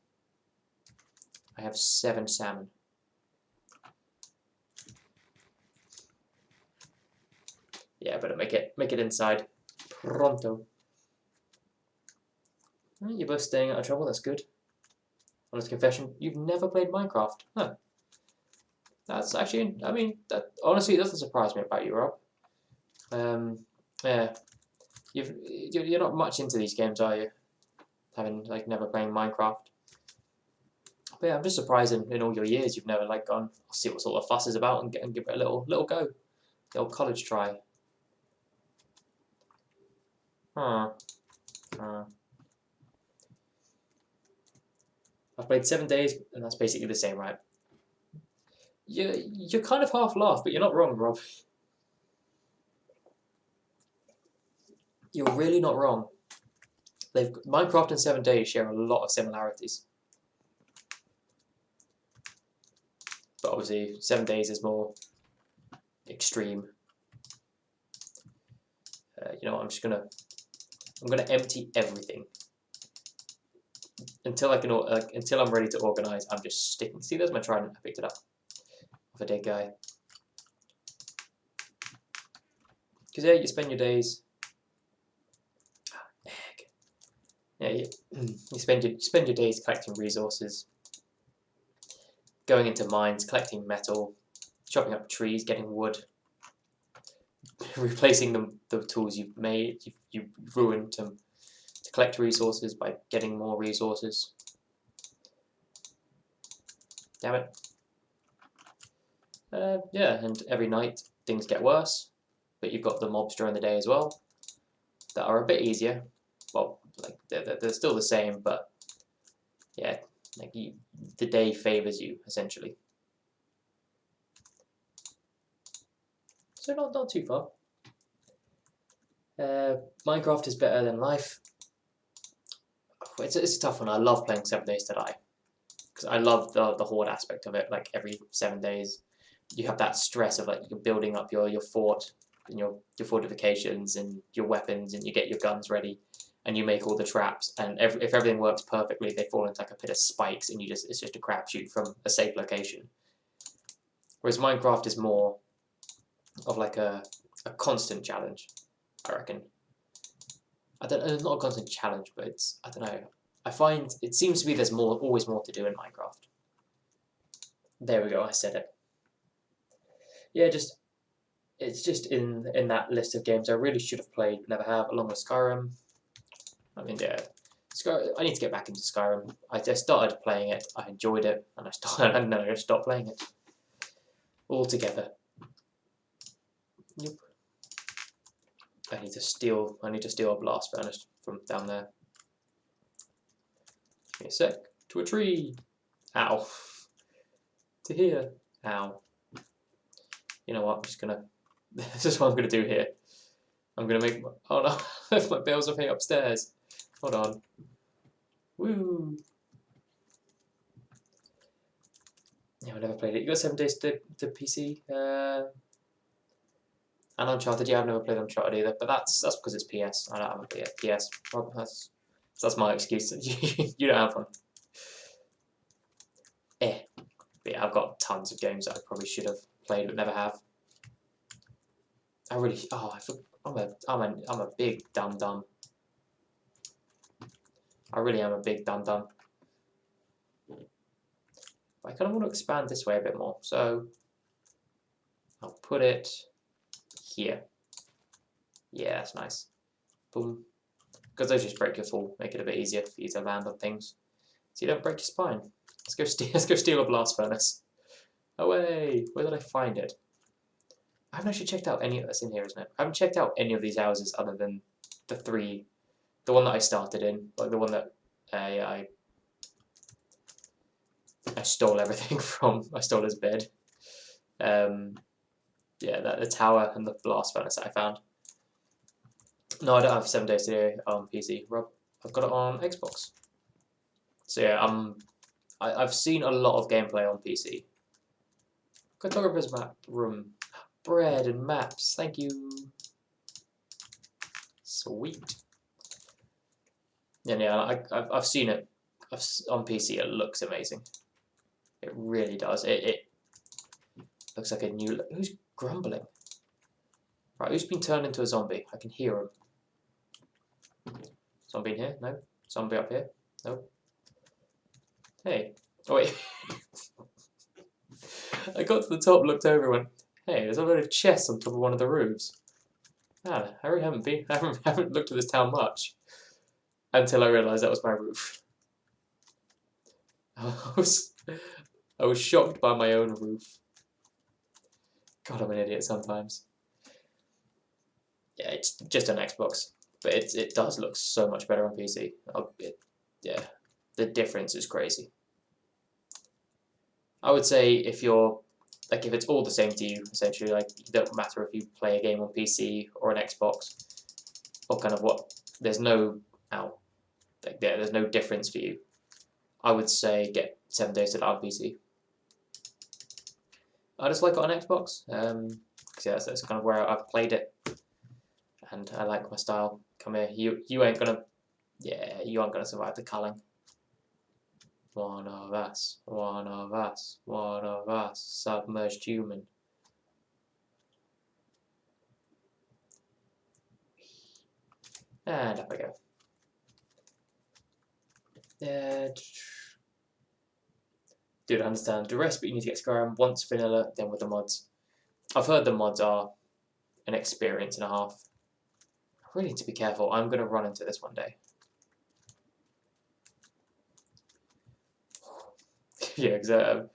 I have 7 salmon. Yeah, better make it inside pronto. You're both staying out of trouble. That's good. Honest confession: you've never played Minecraft, huh? That's actually, I mean, that honestly doesn't surprise me about you, Rob. Yeah, you're not much into these games, are you? Having like never playing Minecraft. But yeah, I'm just surprised in all your years you've never like gone. I'll see what sort of fuss is about and give it a little go, little college try. I've played 7 days, and that's basically the same, right? You're kind of half laugh, but you're not wrong, Rob. You're really not wrong. Minecraft and 7 days share a lot of similarities. But obviously 7 days is more extreme. You know what, I'm gonna empty everything. Until I'm ready to organize, I'm just sticking. See, there's my trident. I picked it up off a dead guy. Because yeah, you spend your days. Egg. Yeah, you spend your days collecting resources, going into mines, collecting metal, chopping up trees, getting wood, replacing the tools you've made, you've ruined to collect resources by getting more resources. Damn it. Yeah, and every night things get worse, but you've got the mobs during the day as well that are a bit easier. Well, like they're still the same, but yeah, like the day favors you essentially. So not too far. Minecraft is better than life. It's a tough one. I love playing 7 Days to Die because I love the horde aspect of it. Like every 7 days, you have that stress of like you're building up your fort and your fortifications and your weapons, and you get your guns ready, and you make all the traps. And if everything works perfectly, they fall into like a pit of spikes, and it's just a crapshoot from a safe location. Whereas Minecraft is more of like a constant challenge, I reckon. I don't know, not a constant challenge, but I don't know. I find it seems to be there's always more to do in Minecraft. There we go, I said it. Yeah, it's just in that list of games I really should have played, but never have, along with Skyrim. I mean, yeah, I need to get back into Skyrim. I just started playing it, I enjoyed it, and then I just stopped playing it altogether. Yep. I need to steal a blast furnace from down there. Give me a sec. To a tree. Ow. To here. Ow. You know what? I'm just gonna. This is what I'm gonna do here. I'm gonna make. Oh no! My bills are here upstairs. Hold on. Woo. Yeah, I never played it. You got 7 Days to PC. And Uncharted, yeah, I've never played Uncharted either, but that's because it's PS. I don't have a PS. Well, that's my excuse. You don't have one. But yeah, I've got tons of games that I probably should have played but never have. I'm a big dum dum. I really am a big dum dum. I kind of want to expand this way a bit more, so I'll put it here. Yeah, that's nice. Boom. Because those just break your fall, make it a bit easier for you to land on things, so you don't break your spine. Let's go steal a blast furnace. Away! Where did I find it? I haven't actually checked out any of that's in here, isn't it? I haven't checked out any of these houses other than the 3. The one that I started in, like the one that I stole everything from. I stole his bed. Yeah, the tower and the blast furnace that I found. No, I don't have 7 Days to Die on PC, Rob. I've got it on Xbox. So yeah, I'm I've seen a lot of gameplay on PC. Cartographer's map room. Bread and maps. Thank you. Sweet. Yeah, I've seen it on PC. It looks amazing. It really does. It looks like a new. Who's grumbling? Right, who's been turned into a zombie? I can hear him. Zombie in here? No. Zombie up here? No. Hey. Oh wait. I got to the top, looked over, and went, "Hey, there's a load of chests on top of one of the roofs." Man, I really haven't looked at this town much until I realised that was my roof. I was shocked by my own roof. God, I'm an idiot sometimes. Yeah, it's just an Xbox, but it does look so much better on PC. Yeah, the difference is crazy. I would say if you're like if it's all the same to you, essentially, like it don't matter if you play a game on PC or an Xbox, or kind of what. There's no there's no difference for you. I would say get 7 Days to Die on PC. I just like it on Xbox, because yeah, that's kind of where I've played it, and I like my style. Come here, you ain't gonna, yeah, you aren't gonna survive the culling. One of us, one of us, one of us, submerged human. And up I go. Dude, I understand the rest, but you need to get Skyrim once vanilla, then with the mods. I've heard the mods are an experience and a half. I really need to be careful. I'm going to run into this one day. Yeah, because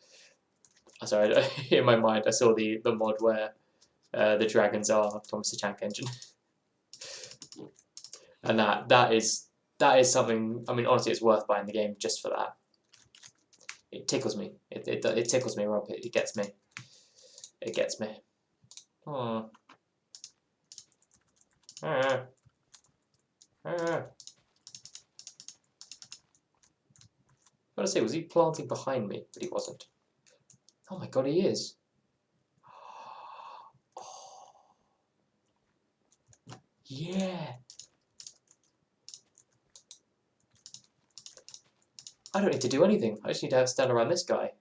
sorry, in my mind I saw the mod where the dragons are Thomas the Tank Engine, and that is something. I mean, honestly, it's worth buying the game just for that. It tickles me. It tickles me, Rob. It gets me. It gets me. Oh. I gotta say, was he planting behind me? But he wasn't. Oh my god, he is. Oh. Yeah. I don't need to do anything. I just need to stand around this guy.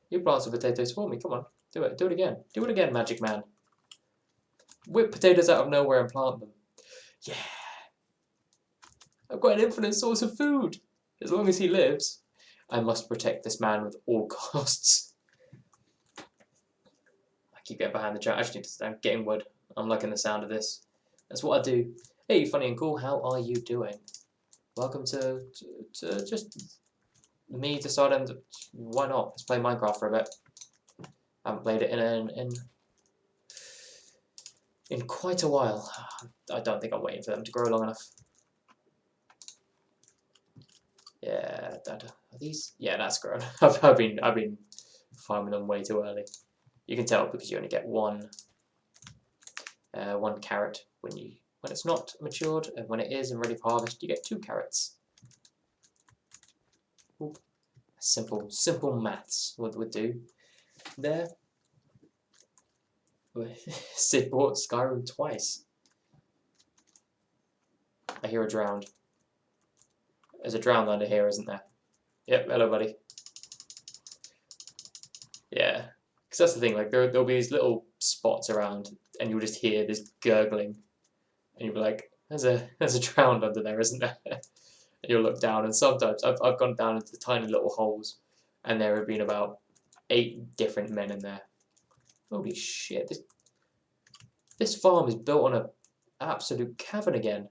You plant some potatoes for me. Come on. Do it. Do it again. Do it again, Magic Man. Whip potatoes out of nowhere and plant them. Yeah. I've got an infinite source of food. As long as he lives, I must protect this man with all costs. I keep getting behind the chat. I just need to stand getting wood. I'm liking the sound of this. That's what I do. Hey, funny and cool. How are you doing? Welcome to just me deciding to, why not? Let's play Minecraft for a bit. I haven't played it in quite a while. I don't think I'm waiting for them to grow long enough. Yeah, are these? Yeah, that's grown. I've been farming them way too early. You can tell because you only get one carrot when it's not matured, and when it is and ready for harvest, you get 2 carrots. Oop. Simple maths would do. There. Sid bought Skyrim twice. I hear a drowned. There's a drowned under here, isn't there? Yep, hello buddy. Yeah, because that's the thing, like there'll be these little spots around and you'll just hear this gurgling and you'll be like, there's a drowned under there, isn't there? And you'll look down, and sometimes I've gone down into tiny little holes and there have been about 8 different men in there. Holy shit, this farm is built on an absolute cavern again.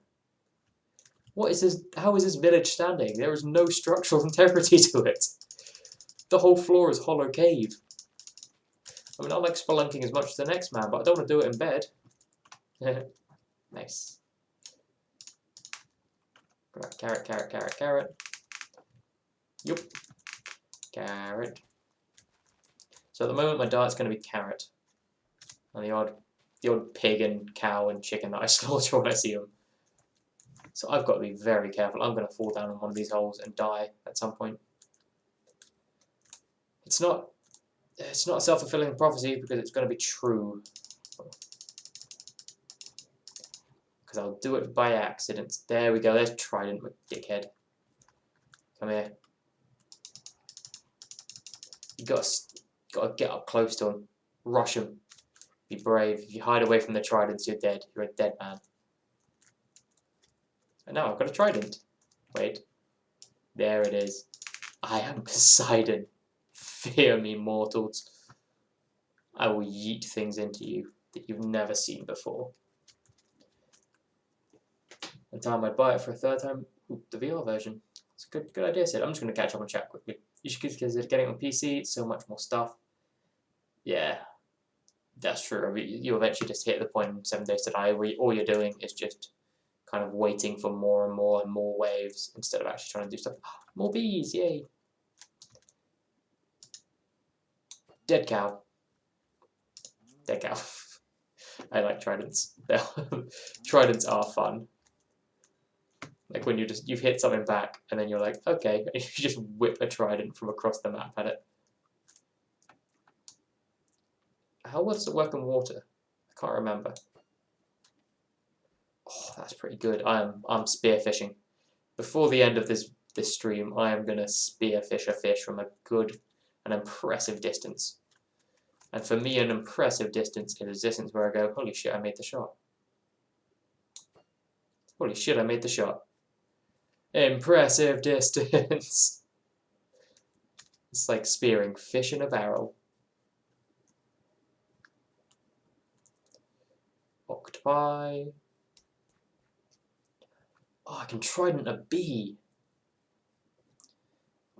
What is this? How is this village standing? There is no structural integrity to it. The whole floor is hollow cave. I mean, I like spelunking as much as the next man, but I don't want to do it in bed. Nice. Carrot, carrot, carrot, carrot. Yup. Carrot. So at the moment, my diet's going to be carrot. And the odd pig and cow and chicken that I slaughter when I see them. So I've got to be very careful. I'm going to fall down in one of these holes and die at some point. It's not a self-fulfilling prophecy because it's going to be true. Because I'll do it by accident. There we go. There's Trident, dickhead. Come here. You gotta get up close to him. Rush him. Be brave. If you hide away from the Tridents, you're dead. You're a dead man. And now I've got a Trident. Wait. There it is. I am Poseidon. Fear me, mortals. I will yeet things into you that you've never seen before. The time I'd buy it for a third time. Ooh, the VR version. It's a good idea, Sid. I'm just going to catch up on chat quickly. You should consider getting it on PC. It's so much more stuff. Yeah, that's true. I mean, you eventually just hit the point in 7 Days to Die where all you're doing is just kind of waiting for more and more and more waves instead of actually trying to do stuff. More bees, yay! Dead cow. Dead cow. I like tridents. Tridents are fun. Like when you've hit something back and then you're like, okay, and you just whip a trident from across the map at it. How does it work in water? I can't remember. Oh, that's pretty good. I'm spearfishing. Before the end of this stream, I am gonna spearfish a fish from an impressive distance. And for me, an impressive distance is a distance where I go, holy shit, I made the shot. Holy shit, I made the shot. Impressive distance. It's like spearing fish in a barrel. Octopi. Oh, I can trident a bee.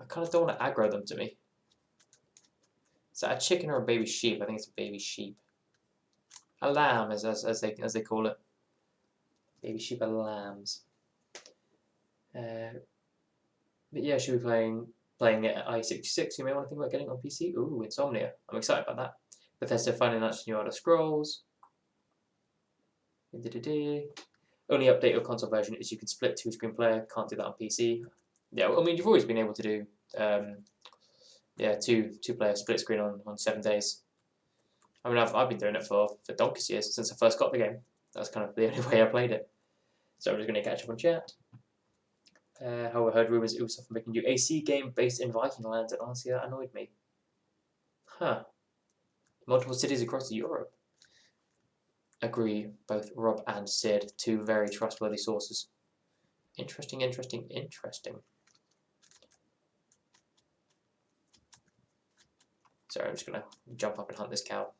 I kind of don't want to aggro them to me. Is that a chicken or a baby sheep? I think it's a baby sheep. A lamb, as they call it. Baby sheep are lambs. But yeah, should be playing it at i66. You may want to think about getting it on PC. Ooh, Insomnia. I'm excited about that. Bethesda finally announced New Elder Scrolls. Only update your console version is you can split two-screen player. Can't do that on PC. Yeah, well, I mean you've always been able to do two-player split screen on 7 Days. I mean I've been doing it for donkey's years since I first got the game. That's kind of the only way I played it. So I'm just going to catch up on chat. How I heard rumours Ubisoft making a new AC game based in Viking lands, and honestly that annoyed me. Huh. Multiple cities across Europe. Agree, both Rob and Sid, two very trustworthy sources. Interesting. Sorry, I'm just going to jump up and hunt this cow.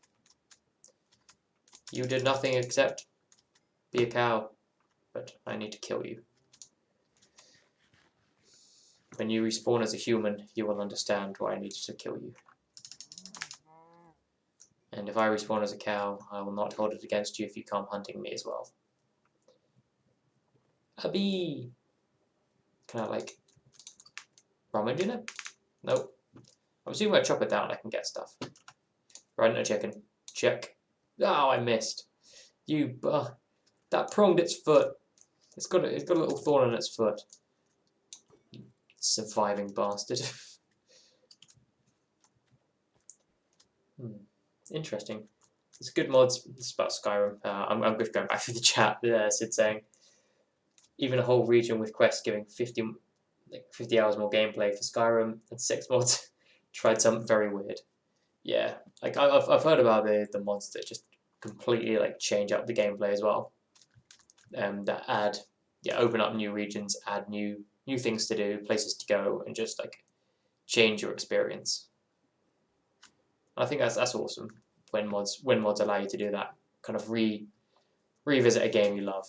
You did nothing except be a cow, but I need to kill you. When you respawn as a human, you will understand why I needed to kill you. And if I respawn as a cow, I will not hold it against you if you come hunting me as well. A bee! Can I, like, rummage in it? Nope. I'm assuming when I chop it down, I can get stuff. Right, no chicken. Check. Oh, I missed. That pronged its foot. It's got a little thorn on its foot. Surviving bastard. Interesting. It's good mods. It's about Skyrim. I'm just going back through the chat. Sid saying, even a whole region with quests giving 50 hours more gameplay for Skyrim and 6 mods. Tried something very weird. Yeah, like I've heard about the mods that just completely like change up the gameplay as well. That open up new regions, add new things to do, places to go, and just like change your experience. I think that's awesome when mods allow you to do that. Kind of revisit a game you love,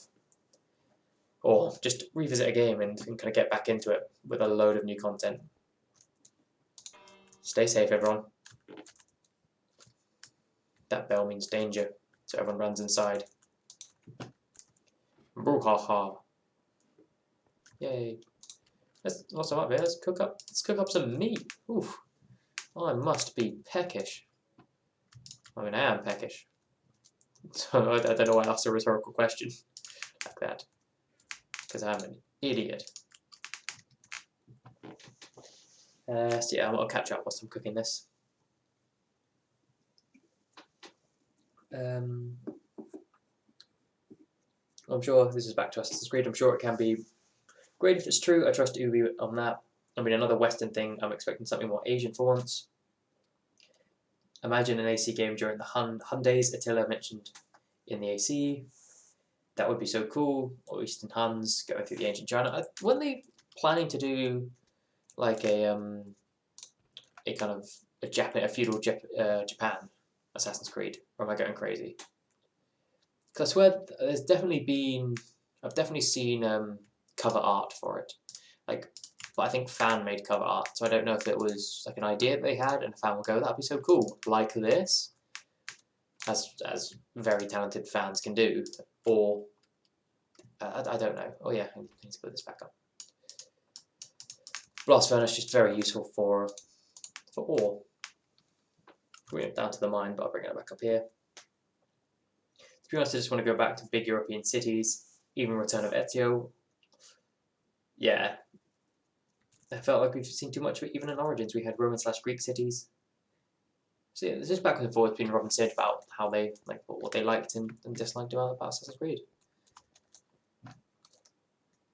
or just revisit a game and kind of get back into it with a load of new content. Stay safe, everyone. That bell means danger, so everyone runs inside. Brouhaha! Yay! Let's what's up here? Let's cook up some meat. Oof! I must be peckish. I mean, I am peckish. So I don't know why I asked a rhetorical question like that. because I'm an idiot. So yeah, I'll catch up whilst I'm cooking this. I'm sure this is back to Assassin's Creed. I'm sure it can be great if it's true. I trust Ubi on that. I mean, another Western thing, I'm expecting something more Asian for once. Imagine an AC game during the Han days Attila mentioned in the AC. That would be so cool. Or Eastern Huns going through the ancient China. Weren't they planning to do like a kind of a feudal Japan Assassin's Creed? Or am I going crazy? Because I swear there's definitely been, I've definitely seen cover art for it. Like, but I think fan made cover art, so I don't know if it was like an idea that they had and a fan would go, that'd be so cool, like this, as very talented fans can do, or I don't know. Oh yeah, I need to put this back up. Blast furnace just very useful for ore. Bring it down to the mine, but I'll bring it back up here. To be honest, I just want to go back to big European cities, even Return of Ezio. Yeah. I felt like we've seen too much of it, even in Origins. We had Roman/Greek cities. So yeah, there's just back and forth between Rob and Sid about how they, like, what they liked and disliked about Assassin's Creed.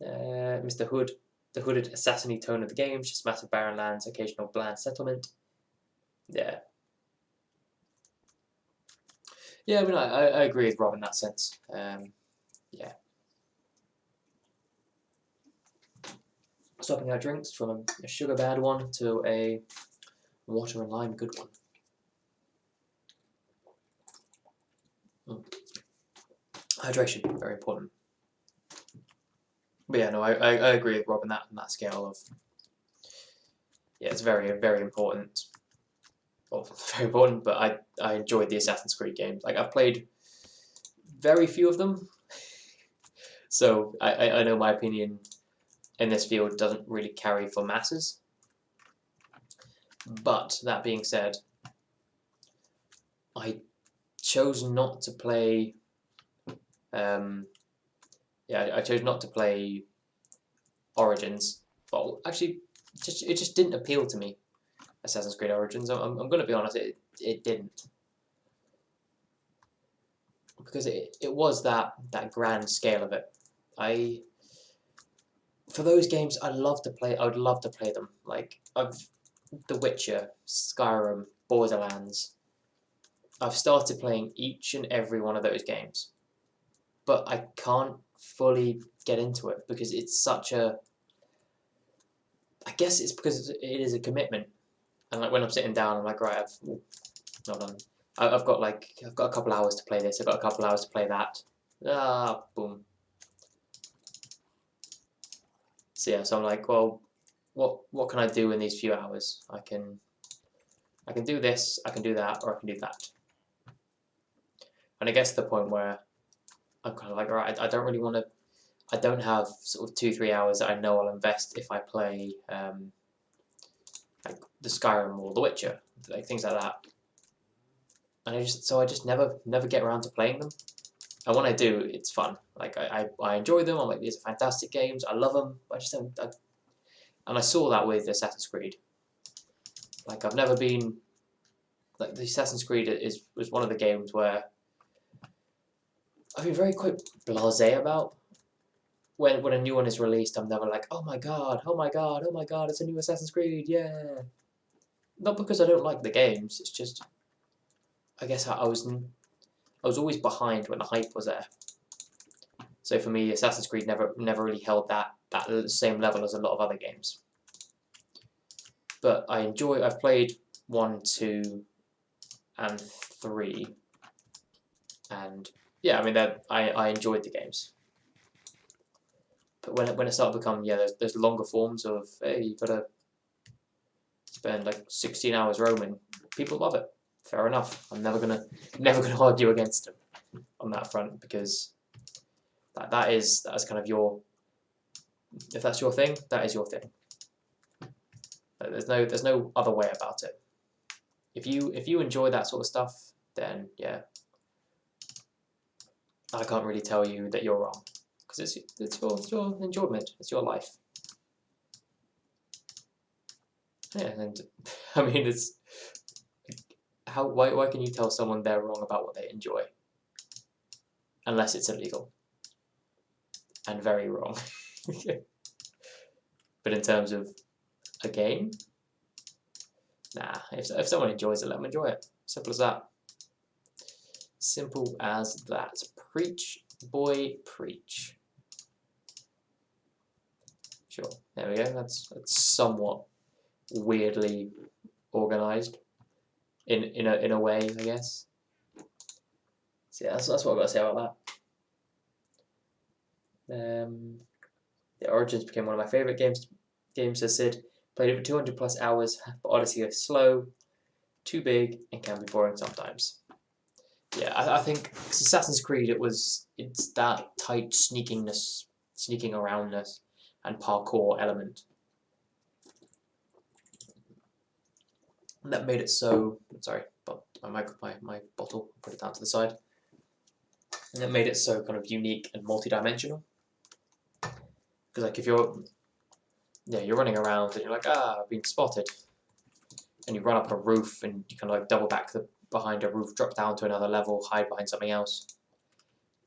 Mr. Hood, the hooded assassin-y tone of the game, just massive barren lands, occasional bland settlement. Yeah. Yeah, I mean, I agree with Rob in that sense. Yeah. Swapping our drinks from a sugar bad one to a water and lime good one. Hydration, very important. But yeah, no, I agree with Rob in that scale of, yeah, it's very, very important. Well, very important, but I enjoyed the Assassin's Creed games. Like, I've played very few of them, so I know my opinion in this field doesn't really carry for masses. But that being said, I chose not to play. I chose not to play Origins. Well, actually, it just didn't appeal to me. Assassin's Creed Origins. I'm going to be honest, it didn't, because it was that grand scale of it. For those games, I would love to play them. Like The Witcher, Skyrim, Borderlands. I've started playing each and every one of those games, but I can't fully get into it because it's such a. I guess it's because it is a commitment, and like when I'm sitting down, I'm like, right, I've got a couple hours to play this. I've got a couple hours to play that. Boom. So yeah, so I'm like, well, what can I do in these few hours? I can do this, I can do that, or I can do that. And it gets to the point where I'm kind of like, all right, I don't really want to. I don't have sort of 2-3 hours that I know I'll invest if I play like the Skyrim or The Witcher, like things like that. And I just never get around to playing them. And when I do, it's fun. Like I enjoy them. I'm like, these are fantastic games. I love them. I just don't. And I saw that with Assassin's Creed. Like I've never been. Like the Assassin's Creed was one of the games where I've been very quite blasé about. When a new one is released, I'm never like, oh my god, oh my god, oh my god, it's a new Assassin's Creed, yeah. Not because I don't like the games. It's just, I guess I was always behind when the hype was there. So for me, Assassin's Creed never really held that same level as a lot of other games. But I've played 1, 2, and 3, and yeah, I mean I enjoyed the games. But when it started to become, yeah, there's longer forms of, hey, you've got to spend like 16 hours roaming. People love it. Fair enough. I'm never gonna argue against them on that front, because that is kind of your, if that's your thing, that is your thing. There's no other way about it. If you enjoy that sort of stuff, then yeah, I can't really tell you that you're wrong, because it's your enjoyment, it's your life. Yeah, and I mean it's why can you tell someone they're wrong about what they enjoy unless it's illegal and very wrong. But in terms of a game, nah, if someone enjoys it, let them enjoy it. Simple as that. Simple as that. Preach, boy, preach. Sure, there we go. That's somewhat weirdly organised in a way, I guess. So yeah, that's what I've got to say about that. The Origins became one of my favourite games, says Sid. Played it for 200 plus hours, but Odyssey is slow, too big, and can be boring sometimes. Yeah, I think Assassin's Creed, it's that tight sneaking aroundness, and parkour element that made it so. Sorry, but my bottle, put it down to the side. And that made it so kind of unique and multi-dimensional. Because like if you're running around and you're like, I've been spotted, and you run up a roof and you kind of like double back behind a roof, drop down to another level, hide behind something else,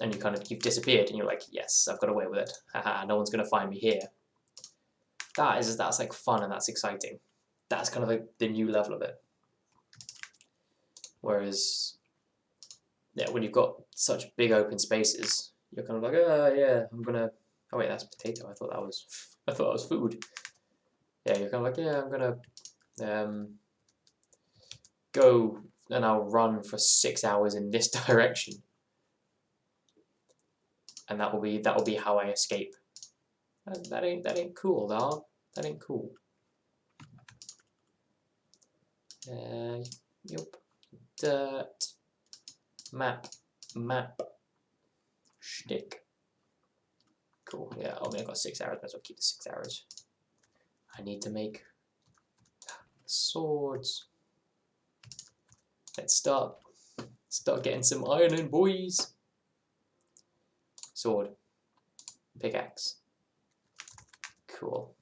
and you've disappeared, and you're like, yes, I've got away with it. Haha, no one's gonna find me here. That's like fun and that's exciting. That's kind of like the new level of it. Whereas, yeah, when you've got such big open spaces, you're kind of like, yeah, I'm gonna. Oh wait, that's potato. I thought that was food. Yeah, you're kind of like, yeah, I'm gonna go and I'll run for 6 hours in this direction, and that will be how I escape. That ain't cool, dog. That ain't cool. Yep. Dirt. Map. Shtick. Cool. Yeah. I mean, I've got 6 hours. Might as well keep the 6 hours. I need to make swords. Let's start getting some iron in, boys. Sword. Pickaxe. Cool.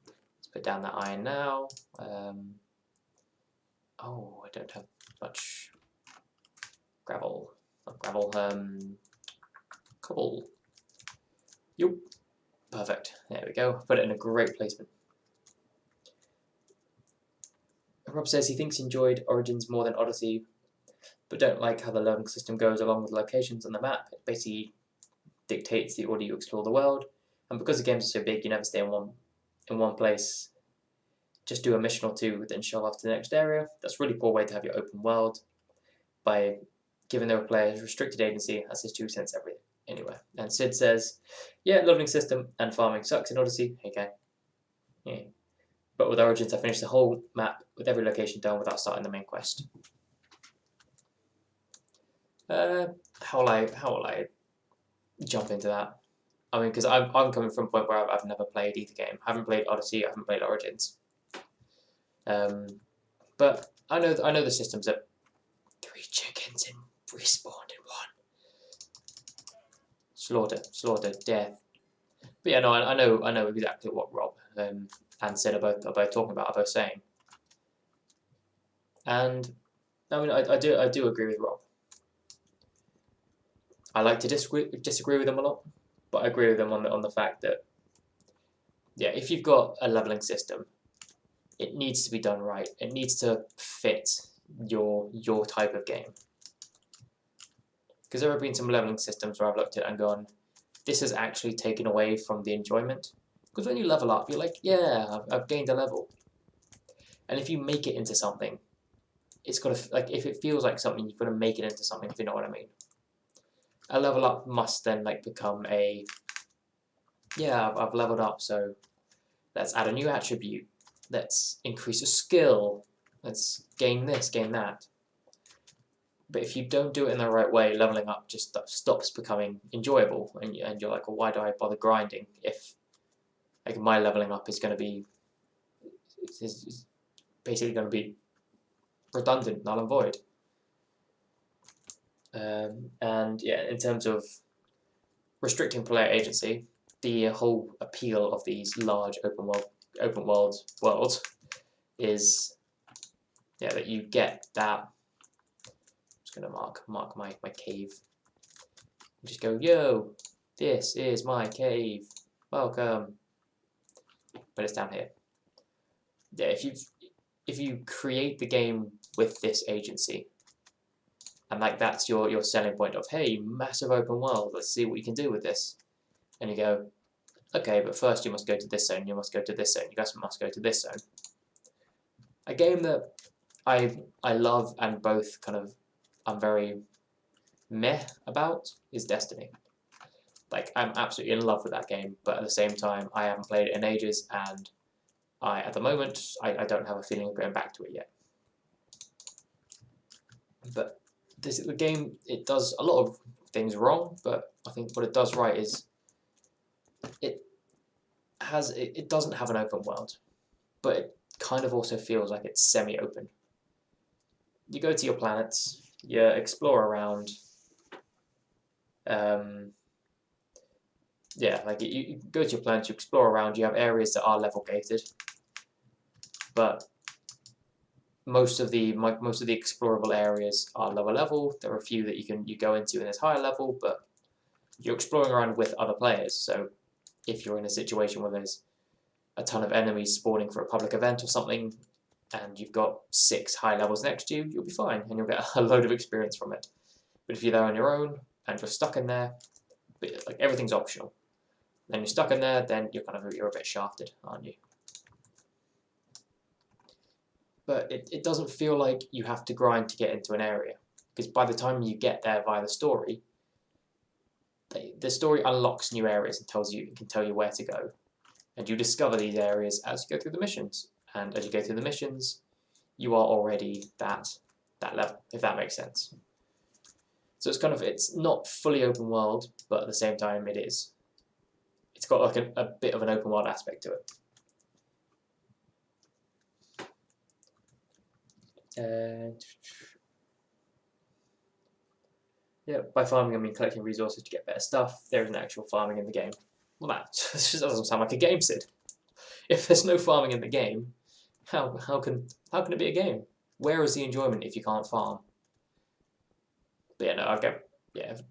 Let's put down that iron now. Oh, I don't have much gravel. Not gravel. Cobble. Yup. Perfect. There we go. Put it in a great placement. Rob says he thinks he enjoyed Origins more than Odyssey, but don't like how the learning system goes along with locations on the map. It basically dictates the order you explore the world, and because the games are so big, you never stay in one place. Just do a mission or two, then shove off to the next area. That's a really poor way to have your open world. By giving their players restricted agency, that's his 2 cents anyway. And Sid says, yeah, leveling system and farming sucks in Odyssey. Okay. Yeah. But with Origins, I finished the whole map with every location done without starting the main quest. How will I jump into that? I mean, because I'm coming from a point where I've never played either game. I haven't played Odyssey. I haven't played Origins. But I know the systems that 3 chickens and respawned in 1. Slaughter, death. But yeah, no, I know exactly what Rob and Sid are both talking about, are both saying. And I mean, I do agree with Rob. I like to disagree with them a lot, but I agree with them on the fact that, yeah, if you've got a leveling system, it needs to be done right. It needs to fit your type of game. Because there have been some leveling systems where I've looked at it and gone, this has actually taken away from the enjoyment. Because when you level up, you're like, yeah, I've gained a level. And if you make it into something, it's got to, like, if it feels like something, you've got to make it into something, if you know what I mean. A level up must then like become a, yeah, I've leveled up, so let's add a new attribute. Let's increase a skill. Let's gain this, gain that. But if you don't do it in the right way, leveling up just stops becoming enjoyable, and you're like, well, why do I bother grinding if like my leveling up is going to be is basically going to be redundant, null and void. And yeah, in terms of restricting player agency, the whole appeal of these large open world worlds is that you get that. I'm just gonna mark my cave. Just go, yo, this is my cave. Welcome. But it's down here. Yeah, if you create the game with this agency, and like that's your selling point of, hey, massive open world, let's see what you can do with this. And you go, okay, but first you must go to this zone, you must go to this zone, you guys must go to this zone. A game that I love and both kind of I'm very meh about is Destiny. Like, I'm absolutely in love with that game, but at the same time, I haven't played it in ages, and at the moment, I don't have a feeling of going back to it yet. But the game, it does a lot of things wrong, but I think what it does right is it doesn't have an open world, but it kind of also feels like it's semi-open. You go to your planets, you explore around. Yeah, like you go to your planets, you explore around. You have areas that are level gated, but most of the explorable areas are lower level. There are a few that you go into and it's higher level, but you're exploring around with other players. So if you're in a situation where there's a ton of enemies spawning for a public event or something, and you've got 6 high levels next to you, you'll be fine, and you'll get a load of experience from it. But if you're there on your own and you're stuck in there, like everything's optional, then you're stuck in there, then you're a bit shafted, aren't you? But it doesn't feel like you have to grind to get into an area, because by the time you get there via the story unlocks new areas and can tell you where to go, and you discover these areas as you go through the missions. And as you go through the missions, you are already that level, if that makes sense. So it's not fully open world, but at the same time it is. It's got like a bit of an open world aspect to it. Yeah, by farming I mean collecting resources to get better stuff. There isn't actual farming in the game. Well, that just doesn't sound like a game, Sid. If there's no farming in the game, how can it be a game? Where is the enjoyment if you can't farm? But yeah, no,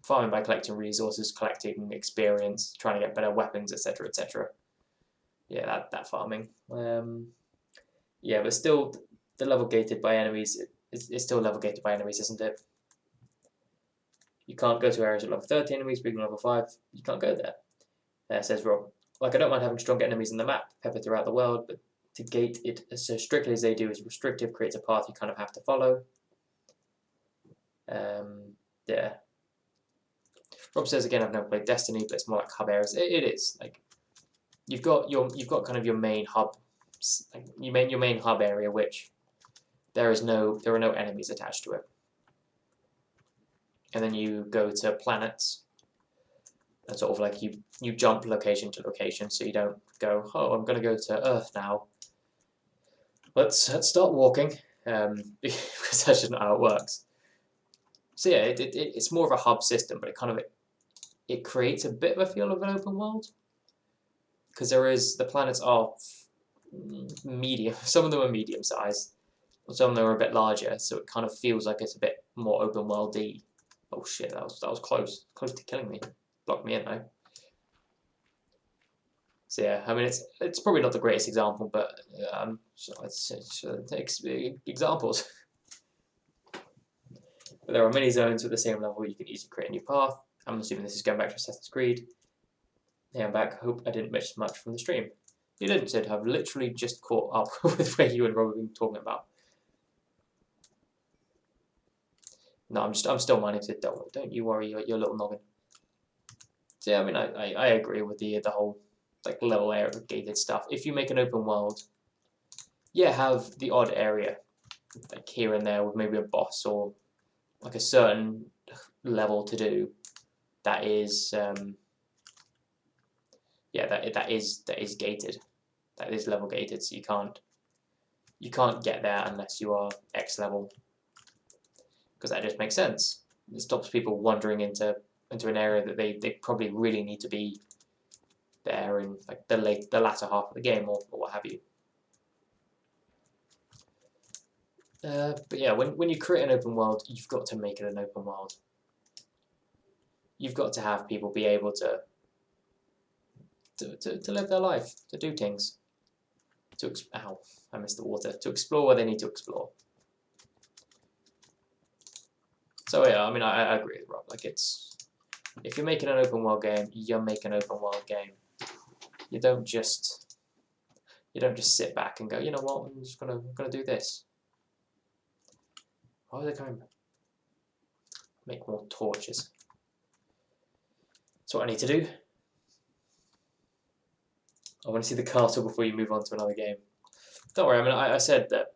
farming by collecting resources, collecting experience, trying to get better weapons, etc., etc. Yeah, that farming. Yeah, but still, the level gated by enemies. It's still level gated by enemies, isn't it? You can't go to areas at level 30 enemies, but level 5, you can't go there. Says Rob. Like, I don't mind having strong enemies in the map, peppered throughout the world, but to gate it so strictly as they do is restrictive, creates a path you kind of have to follow. Yeah. Rob says again, I've never played Destiny, but it's more like hub areas. It is like you've got kind of your main hub, like your main hub area, which there are no enemies attached to it. And then you go to planets, and sort of like you jump location to location, so you don't go, oh, I'm going to go to Earth now. Let's start walking, because that's just not how it works. So yeah, it's more of a hub system, but it creates a bit of a feel of an open world, because the planets are medium. Some of them are medium size, some of them are a bit larger, so it kind of feels like it's a bit more open worldy. Oh shit, that was close to killing me. Blocked me in though. So yeah, I mean it's probably not the greatest example, but it's examples. But there are many zones with the same level. You can easily create a new path. I'm assuming this is going back to Assassin's Creed. Yeah, I'm back. Hope I didn't miss much from the stream. You didn't, Sid. I've literally just caught up with where you and Rob have been talking about. No, I'm still mining, Sid. Don't you worry your little noggin. So yeah, I mean I agree with the whole like level area gated stuff. If you make an open world, yeah, have the odd area like here and there with maybe a boss or like a certain level to do that is that is gated, that is level gated, so you can't get there unless you are X level, because that just makes sense. It stops people wandering into into an area that they probably really need to be there in like the latter half of the game or what have you. But yeah, when you create an open world, you've got to make it an open world. You've got to have people be able to live their life, to do things, ow, I missed the water, to explore where they need to explore. So yeah, I mean, I agree with Rob. Like, if you're making an open world game, you're making an open world game. You don't just sit back and go, you know what, I'm just gonna do this. Why are they going? Make more torches. That's what I need to do. I want to see the castle before you move on to another game. Don't worry, I mean, I said that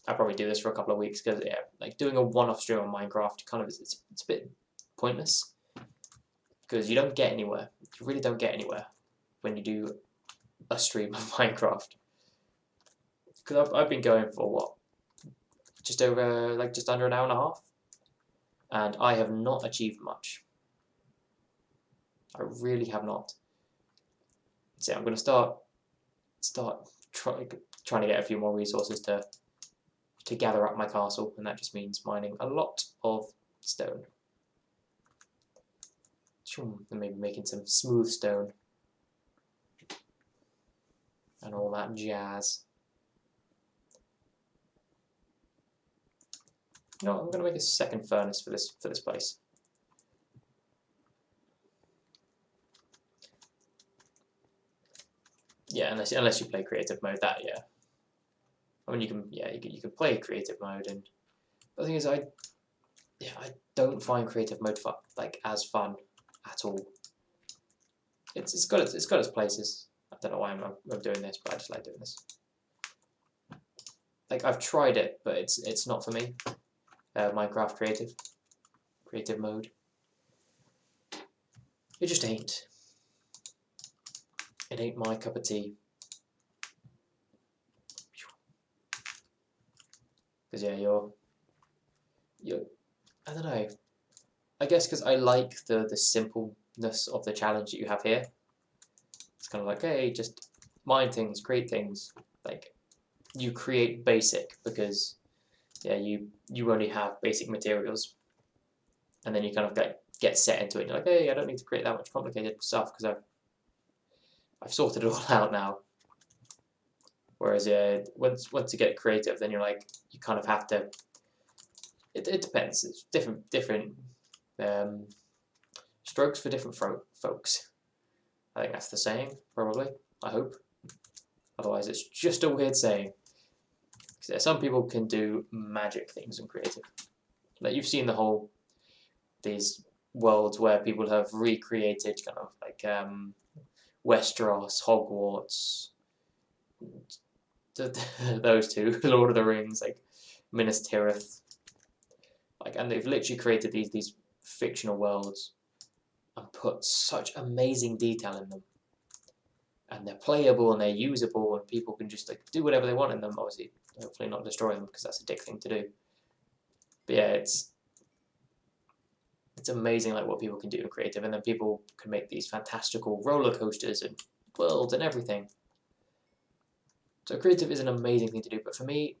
I'll probably do this for a couple of weeks because, yeah, like doing a one-off stream on Minecraft kind of it's a bit pointless because you don't get anywhere. You really don't get anywhere when you do a stream of Minecraft. Because I've been going for what, just under an hour and a half, and I have not achieved much. I really have not. So I'm going to start trying to get a few more resources to gather up my castle, and that just means mining a lot of stone. And maybe making some smooth stone and all that jazz. You know what, I'm going to make a second furnace for this place. Yeah, unless you play creative mode, that yeah. I mean, you can play creative mode, and the thing is, I don't find creative mode as fun at all. It's got its places. I don't know why I'm doing this, but I just like doing this. Like, I've tried it, but it's not for me. Minecraft creative mode. It just ain't. It ain't my cup of tea. Because yeah, you're I don't know. I guess because I like the simpleness of the challenge that you have here. It's kind of like, hey, just mine things, create things. Like, you create basic because yeah, you only have basic materials, and then you kind of get set into it. And you're like, hey, I don't need to create that much complicated stuff because I've sorted it all out now. Whereas once you get creative, then you're like, you kind of have to. It depends. It's different strokes for different folks. I think that's the saying, probably. I hope. Otherwise, it's just a weird saying. Because some people can do magic things in creative. Like, you've seen these worlds where people have recreated kind of like Westeros, Hogwarts, those two, Lord of the Rings, like Minas Tirith, like, and they've literally created these fictional worlds and put such amazing detail in them, and they're playable and they're usable, and people can just like do whatever they want in them. Obviously, hopefully not destroy them because that's a dick thing to do. But yeah, it's amazing like what people can do in creative, and then people can make these fantastical roller coasters and worlds and everything. So creative is an amazing thing to do, but for me,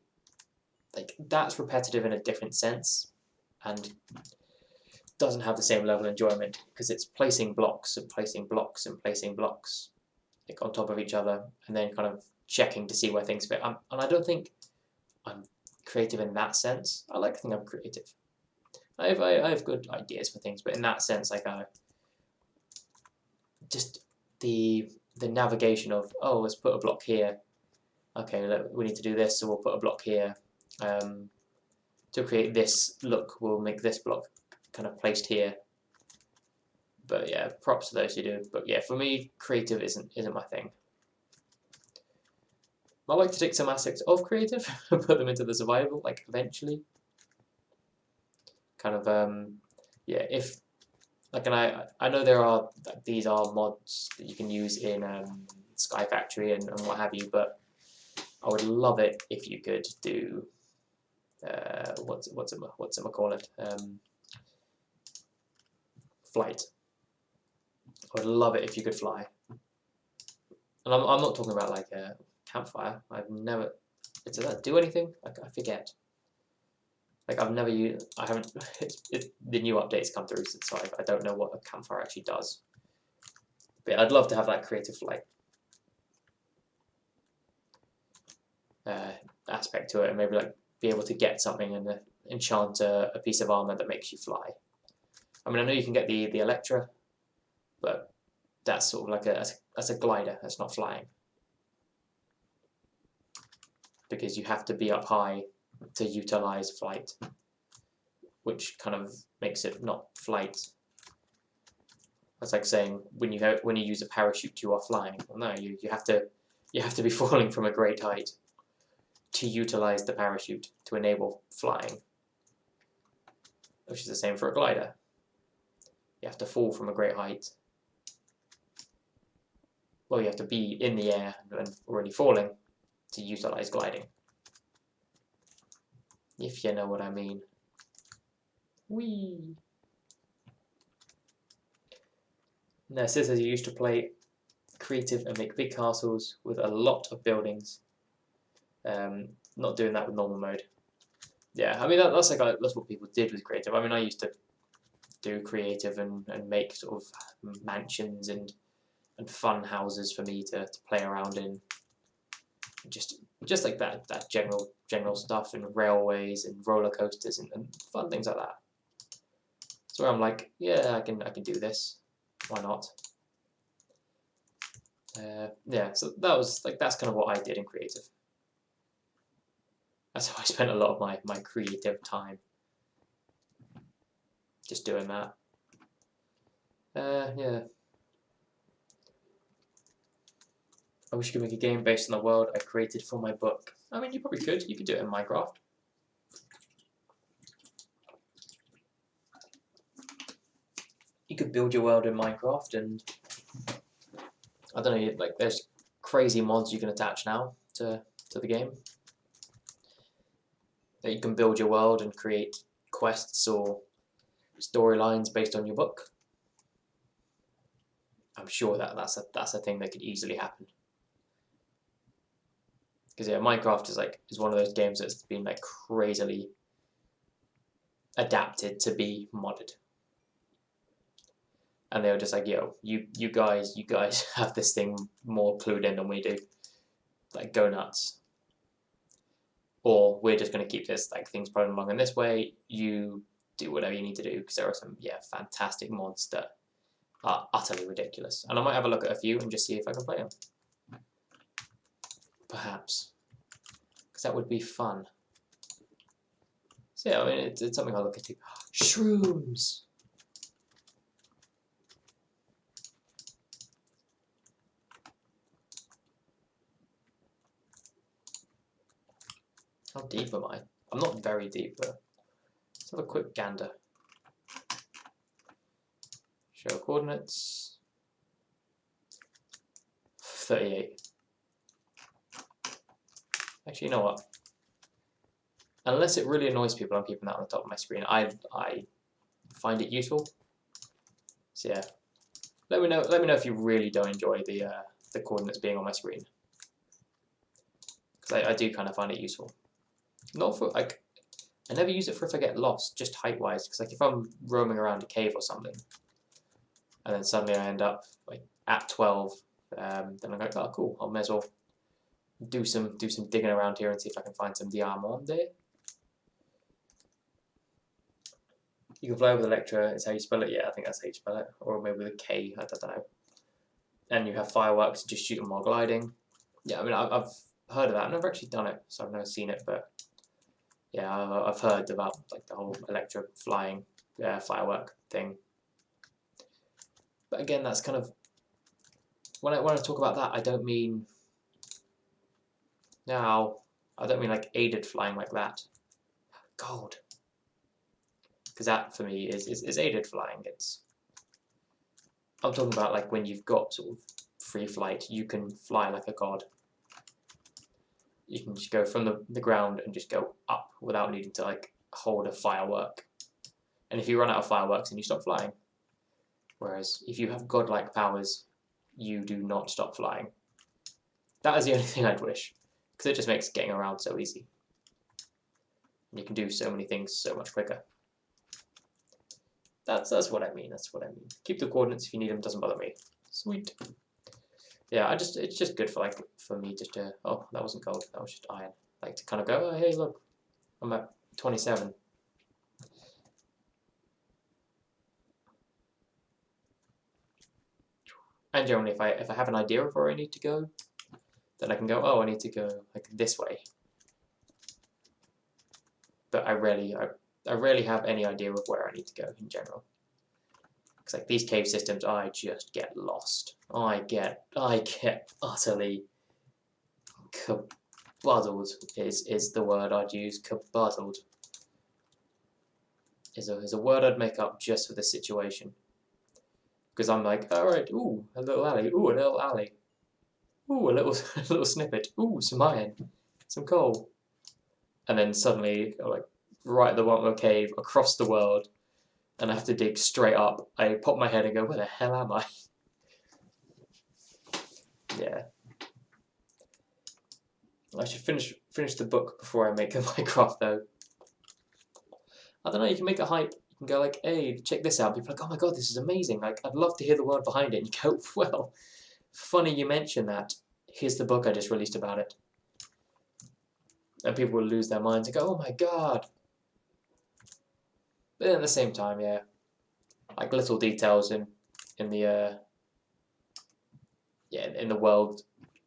like, that's repetitive in a different sense, and doesn't have the same level of enjoyment because it's placing blocks and placing blocks and placing blocks like on top of each other, and then kind of checking to see where things fit. And I don't think I'm creative in that sense. I like to think I'm creative. I have good ideas for things, but in that sense, like just the navigation of, oh, let's put a block here. Okay, we need to do this, so we'll put a block here. To create this look, we'll make this block kind of placed here. But yeah, props to those who do. But yeah, for me, creative isn't my thing. I like to take some aspects of creative and put them into the survival, like eventually. Kind of yeah, if like, and I know these are mods that you can use in Sky Factory and what have you, but I would love it if you could do what's it call it, flight. I would love it if you could fly. And I'm not talking about like a campfire. I've never. Does that do anything? I forget. Like I've never used. I haven't. The new updates come through, so I don't know what a campfire actually does. But I'd love to have that creative flight aspect to it, and maybe like be able to get something and enchant a piece of armor that makes you fly. I mean, I know you can get the Electra, but that's sort of like that's a glider. That's not flying, because you have to be up high to utilize flight, which kind of makes it not flight. That's like saying when you use a parachute, you are flying. Well, no, you have to be falling from a great height to utilize the parachute to enable flying, which is the same for a glider. You have to fall from a great height. Well, you have to be in the air and already falling to utilize gliding. If you know what I mean. Whee! Now, it says you used to play creative and make big castles with a lot of buildings. Not doing that with normal mode. Yeah, I mean that's what people did with creative. I mean, I used to do creative and make sort of mansions and fun houses for me to play around in. Just like that general stuff, and railways and roller coasters and fun things like that. So I'm like, yeah, I can do this. Why not? Yeah, so that's kind of what I did in creative. That's how I spent a lot of my creative time. Just doing that. Yeah. I wish you could make a game based on the world I created for my book. I mean, you probably could. You could do it in Minecraft. You could build your world in Minecraft, and I don't know, like there's crazy mods you can attach now to the game. That you can build your world and create quests or storylines based on your book. I'm sure that's a thing that could easily happen. Because yeah, Minecraft is one of those games that's been like crazily adapted to be modded. And they were just like, yo, you guys have this thing more clued in than we do. Like, go nuts. Or we're just going to keep this, like, things plodding along in this way. You do whatever you need to do, because there are some, fantastic mods that are utterly ridiculous. And I might have a look at a few and just see if I can play them. Perhaps. Because that would be fun. So yeah, I mean, it's something I'll look into. Shrooms! How deep am I? I'm not very deep, but let's have a quick gander. Show coordinates. 38. Actually, you know what? Unless it really annoys people, I'm keeping that on the top of my screen. I find it useful. So yeah, let me know if you really don't enjoy the coordinates being on my screen, because I do kind of find it useful. Not for like, I never use it for if I get lost, just height wise. Because like if I'm roaming around a cave or something, and then suddenly I end up like at 12, then I'm like, oh cool, I may as well do some digging around here and see if I can find some diamond there. You can fly with Electra, is how you spell it? Yeah, I think that's how you spell it. Or maybe with a K, I don't know. And you have fireworks, just shoot them while gliding. Yeah, I mean, I've heard of that. I've never actually done it, so I've never seen it, but yeah, I've heard about like the whole Electra flying firework thing. But again, that's kind of, when I talk about that, I don't mean like aided flying like that. God. Because that for me is aided flying. I'm talking about like when you've got sort of free flight, you can fly like a god. You can just go from the ground and just go up without needing to like hold a firework. And if you run out of fireworks, then you stop flying. Whereas if you have godlike powers, you do not stop flying. That is the only thing I'd wish, because it just makes getting around so easy. You can do so many things so much quicker. That's what I mean. That's what I mean. Keep the coordinates if you need them. Doesn't bother me. Sweet. Yeah, it's just good for me just to. Oh, that wasn't gold. That was just iron. Like to kind of go. Oh, hey, look, I'm at 27. And generally, if I have an idea of where I need to go, then I can go. Oh, I need to go like this way. But I rarely have any idea of where I need to go in general. Because like these cave systems, I just get lost. I get utterly kabuddled is the word I'd use. Kabuddled is a word I'd make up just for this situation. Because I'm like, all right, ooh, a little alley, ooh, a little alley, ooh, a little a little snippet, ooh, some iron, some coal, and then suddenly, like, right at the bottom of a cave across the world, and I have to dig straight up. I pop my head and go, where the hell am I? Yeah. I should finish the book before I make the Minecraft though. I don't know. You can make a hype. You can go like, "Hey, check this out." People are like, "Oh my god, this is amazing!" Like, I'd love to hear the word behind it. And you go, "Well, funny you mention that. Here's the book I just released about it." And people will lose their minds and go, "Oh my god!" But at the same time, yeah, like little details in the in the world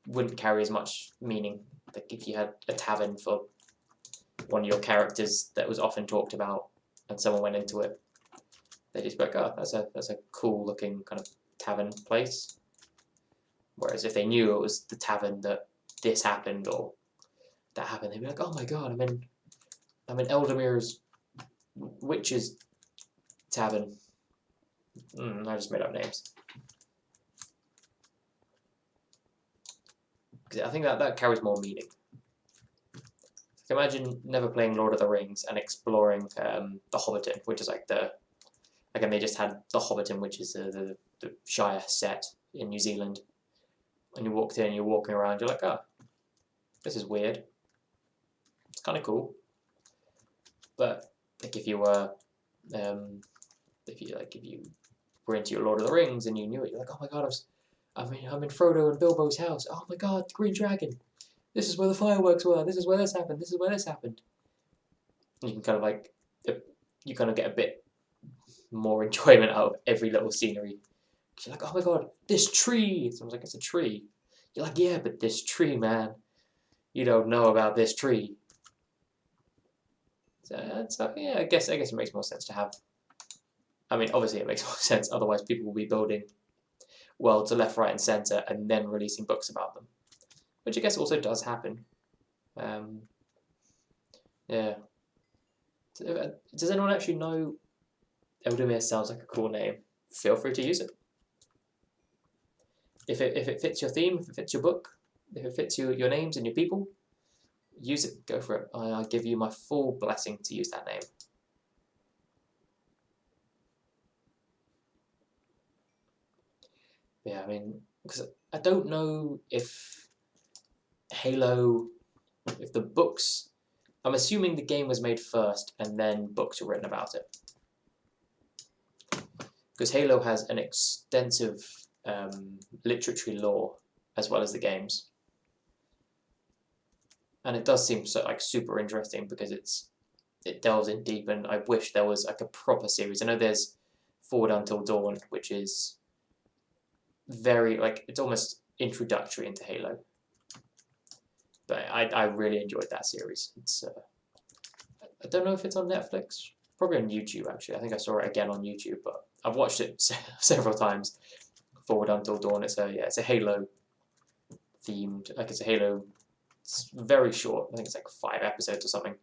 wouldn't carry as much meaning. Like if you had a tavern for one of your characters that was often talked about, and someone went into it, they'd just be like, "Oh, that's a cool looking kind of tavern place." Whereas if they knew it was the tavern that this happened or that happened, they'd be like, "Oh my god, I'm in Eldemir's witch's tavern." I just made up names. Because I think that carries more meaning. Imagine never playing Lord of the Rings and exploring the Hobbiton, which is like again they just had the Hobbiton, which is the Shire set in New Zealand, and you walked in and you're walking around, you're like, oh, this is weird. It's kind of cool, but like if you were if you were into your Lord of the Rings and you knew it, you're like, oh my god, I'm in Frodo and Bilbo's house. Oh my god, the Green Dragon. This is where the fireworks were. This is where this happened. This is where this happened. And you can kind of like, you kind of get a bit more enjoyment out of every little scenery. You're like, oh my god, this tree. Someone's like, it's a tree. You're like, yeah, but this tree, man. You don't know about this tree. So yeah, I guess it makes more sense to have. I mean, obviously it makes more sense. Otherwise, people will be building worlds left, right, and center, and then releasing books about them, which I guess also does happen. Yeah. Does anyone actually know? Eldemir sounds like a cool name. Feel free to use it. If it fits your theme, if it fits your book, if it fits your names and your people, use it. Go for it. I give you my full blessing to use that name. Yeah, I mean, because I don't know if Halo, if the books. I'm assuming the game was made first and then books were written about it. Because Halo has an extensive literary lore as well as the games. And it does seem so super interesting because it delves in deep, and I wish there was like a proper series. I know there's Forward Until Dawn, which is very it's almost introductory into Halo. But I really enjoyed that series. It's I don't know if it's on Netflix, probably on YouTube actually. I think I saw it again on YouTube, but I've watched it several times. Forward Until Dawn. It's a Halo themed, it's a Halo. It's very short. I think it's like 5 episodes or something.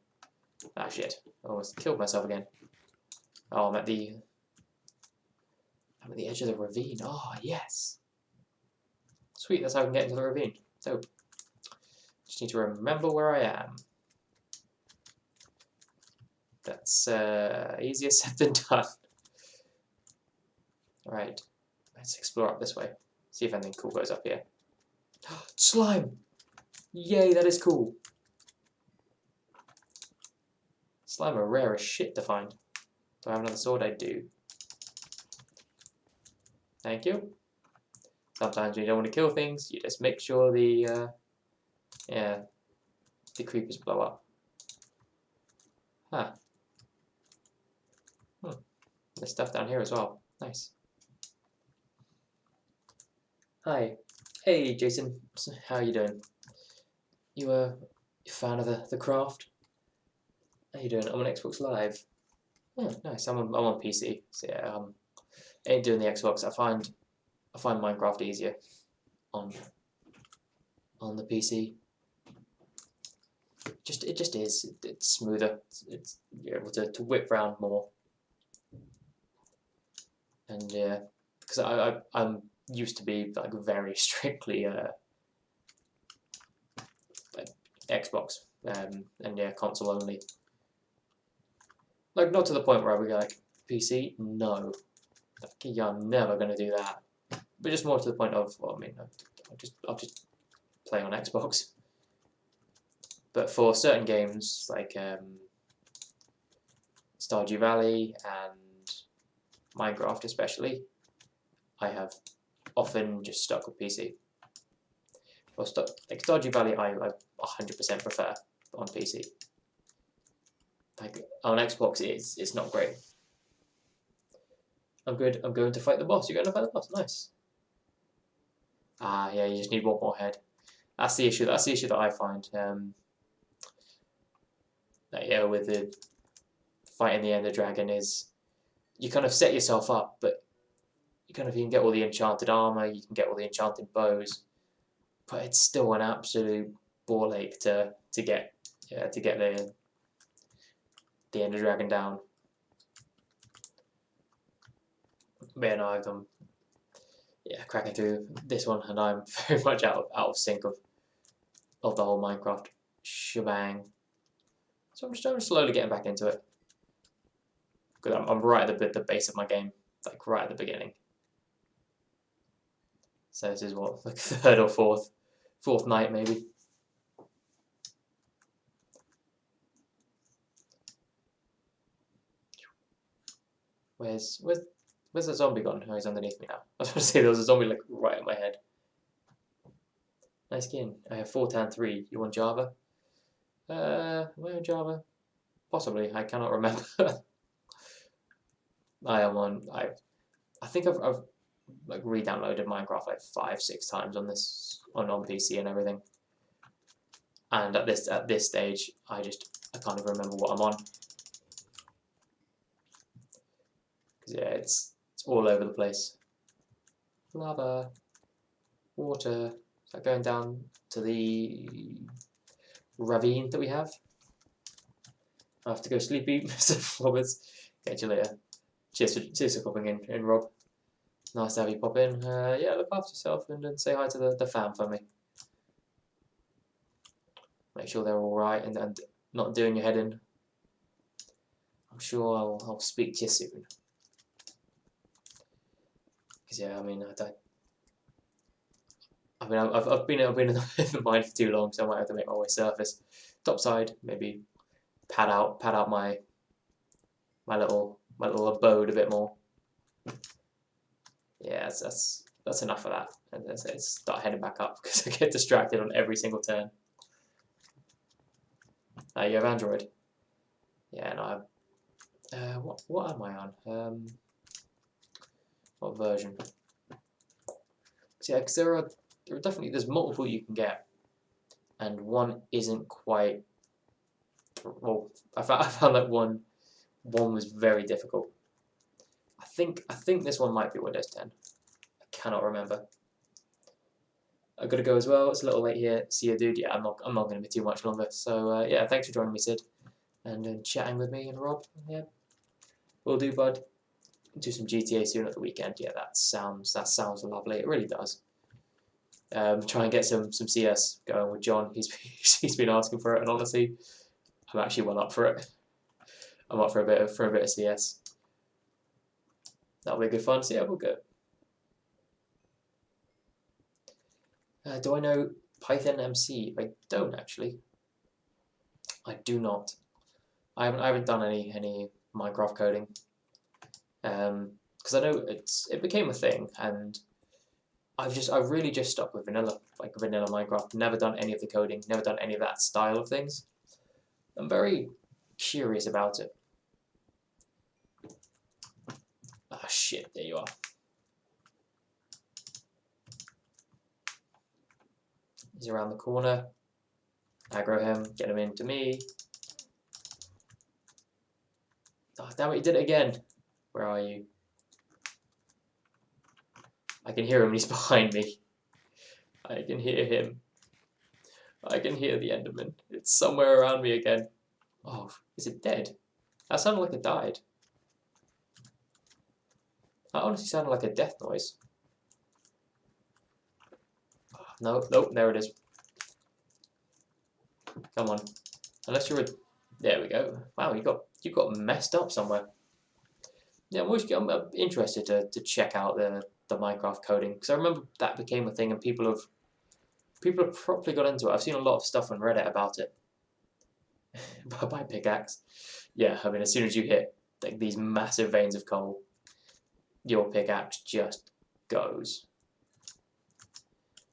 Ah shit! I almost killed myself again. Oh, I'm at the edge of the ravine. Oh yes. Sweet. That's how I can get into the ravine. So just need to remember where I am. That's easier said than done. Alright, let's explore up this way. See if anything cool goes up here. Slime! Yay, that is cool. Slime are rare as shit to find. Do I have another sword? I do. Thank you. Sometimes when you don't want to kill things, you just make sure the creepers blow up. Huh. There's stuff down here as well. Nice. Hi. Hey, Jason. How you doing? You a fan of the craft? How you doing? I'm on Xbox Live. Oh, nice. I'm on PC. So yeah, ain't doing the Xbox. I find Minecraft easier on the PC. It just is. It's smoother. It's you're able to whip around more. And yeah, because I'm used to be like very strictly like Xbox and yeah, console only. Like not to the point where I would go like PC. No, like, yeah, I'm never gonna do that. But just more to the point of, well, I mean, I'll just play on Xbox. But for certain games like Stardew Valley and Minecraft especially, I have often just stuck with PC. For like Stardew Valley, I 100% prefer on PC. Like on Xbox, it's not great. I'm good. I'm going to fight the boss. You're going to fight the boss. Nice. Ah, yeah. You just need one more head. That's the issue. That's the issue that I find. Yeah, with the fighting the Ender Dragon is you kind of set yourself up, but you can get all the enchanted armor, you can get all the enchanted bows, but it's still an absolute ball ache to get the Ender Dragon down. Man, I've done cracking through this one, and I'm very much out of sync of the whole Minecraft shebang. So I'm just slowly getting back into it. Because I'm right at the base of my game, like right at the beginning. So this is what, like third or fourth night maybe. Where's the zombie gone? Oh, he's underneath me now. I was going to say there was a zombie like right at my head. Nice skin. I have 4 tan 3. You want Java? Am I on Java? Possibly. I cannot remember. I am on. I think I've like re-downloaded Minecraft like 5-6 times on on PC and everything. And at this stage, I can't even remember what I'm on. Because yeah, it's all over the place. Lava, water. Is that going down to the ravine that we have? I have to go sleepy, Mr. Roberts. Catch you later. Cheers for popping in, Rob. Nice to have you pop in. Yeah, look after yourself and say hi to the fam for me. Make sure they're all right and not doing your head in. I'm sure I'll speak to you soon. Because yeah, I mean, I've been in the mine for too long, so I might have to make my way surface. Top side, maybe pad out my little abode a bit more. Yeah, that's enough of that. And let's start heading back up because I get distracted on every single turn. You have Android. Yeah, no. What am I on? What version? So yeah, because there are definitely there's multiple you can get, and one isn't quite. Well, I found that one was very difficult. I think this one might be Windows 10. I cannot remember. I've got to go as well. It's a little late here. See you, dude. Yeah, I'm not going to be too much longer. So yeah, thanks for joining me, Sid, and chatting with me and Rob. Yeah, will do, bud. Do some GTA soon at the weekend. Yeah, that sounds lovely. It really does. Try and get some CS going with John. He's been asking for it, and honestly, I'm actually well up for it. I'm up for a bit of CS. That'll be good fun. So yeah, we'll go. Do I know Python MC? I don't actually. I do not. I haven't done any Minecraft coding. Because I know it became a thing, and I've really just stuck with vanilla Minecraft. Never done any of the coding. Never done any of that style of things. I'm very curious about it. Ah, shit! There you are. He's around the corner. Aggro him. Get him into me. Oh, damn it! He did it again. Where are you? I can hear him. He's behind me. I can hear him. I can hear the Enderman. It's somewhere around me again. Oh, is it dead? That sounded like it died. That honestly sounded like a death noise. Oh, no, nope, there it is. Come on. Unless you're a... There we go. Wow, you got messed up somewhere. Yeah, I'm interested to check out the Minecraft coding, because I remember that became a thing and people have properly got into it. I've seen a lot of stuff on Reddit about it. By pickaxe. Yeah, I mean, as soon as you hit like these massive veins of coal, your pickaxe just goes.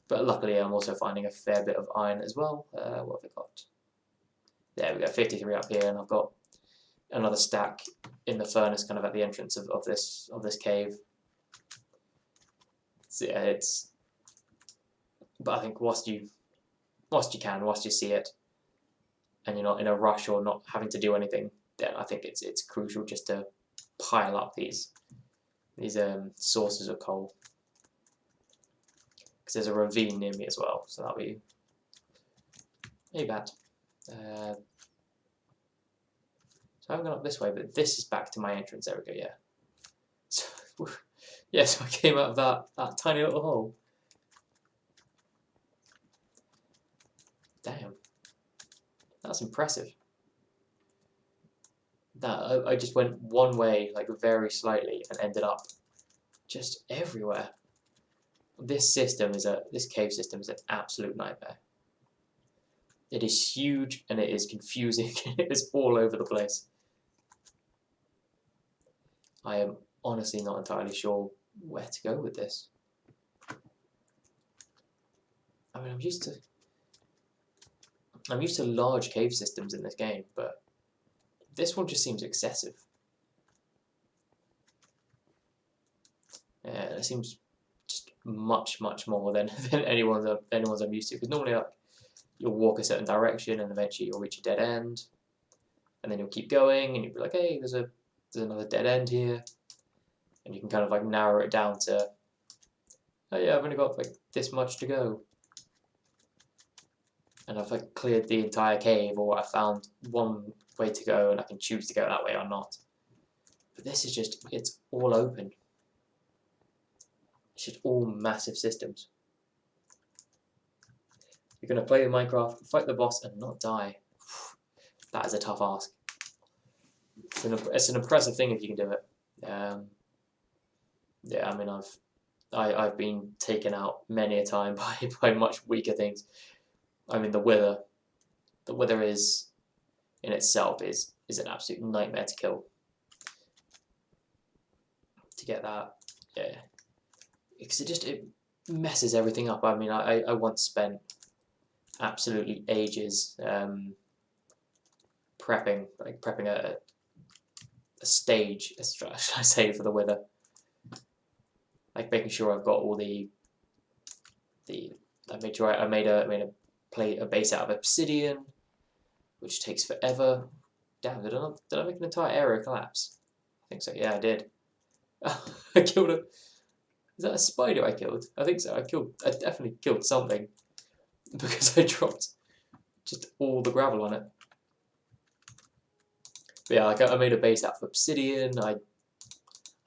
But luckily, I'm also finding a fair bit of iron as well. What have I got? There we go, 53 up here, and I've got another stack in the furnace, kind of at the entrance of this cave. So yeah, it's. But I think whilst you see it, and you're not in a rush or not having to do anything, then I think it's crucial just to pile up these sources of coal. Because there's a ravine near me as well, so that'll be bad. So I haven't gone up this way, but this is back to my entrance. There we go. Yeah. So, yeah. So I came out of that tiny little hole. Damn. That's impressive. That I just went one way, like very slightly, and ended up just everywhere. This cave system is an absolute nightmare. It is huge and it is confusing. It is all over the place. I am honestly not entirely sure where to go with this. I mean, I'm used to large cave systems in this game, but this one just seems excessive. Yeah, it seems just much more than anyone's I'm used to. Because normally, like, you'll walk a certain direction and eventually you'll reach a dead end, and then you'll keep going and you'll be like, hey, there's another dead end here, and you can kind of like narrow it down to, oh yeah, I've only got like this much to go, and I've like cleared the entire cave, or I found one way to go and I can choose to go that way or not. But this is just, it's all open. It's just all massive systems. You're going to play Minecraft, fight the boss and not die. That is a tough ask. It's an impressive thing if you can do it. Yeah, I mean, I've been taken out many a time by much weaker things. I mean, the wither is in itself is an absolute nightmare to kill. To get that, yeah, because it messes everything up. I mean, I once spent absolutely ages prepping a stage, should I say, for the wither. Like making sure I've got all I made sure I made a base out of obsidian, which takes forever. Damn, did I make an entire area collapse? I think so. Yeah, I did. I killed a. Is that a spider I killed? I think so. I definitely killed something because I dropped just all the gravel on it. But yeah, like I made a base out of obsidian. I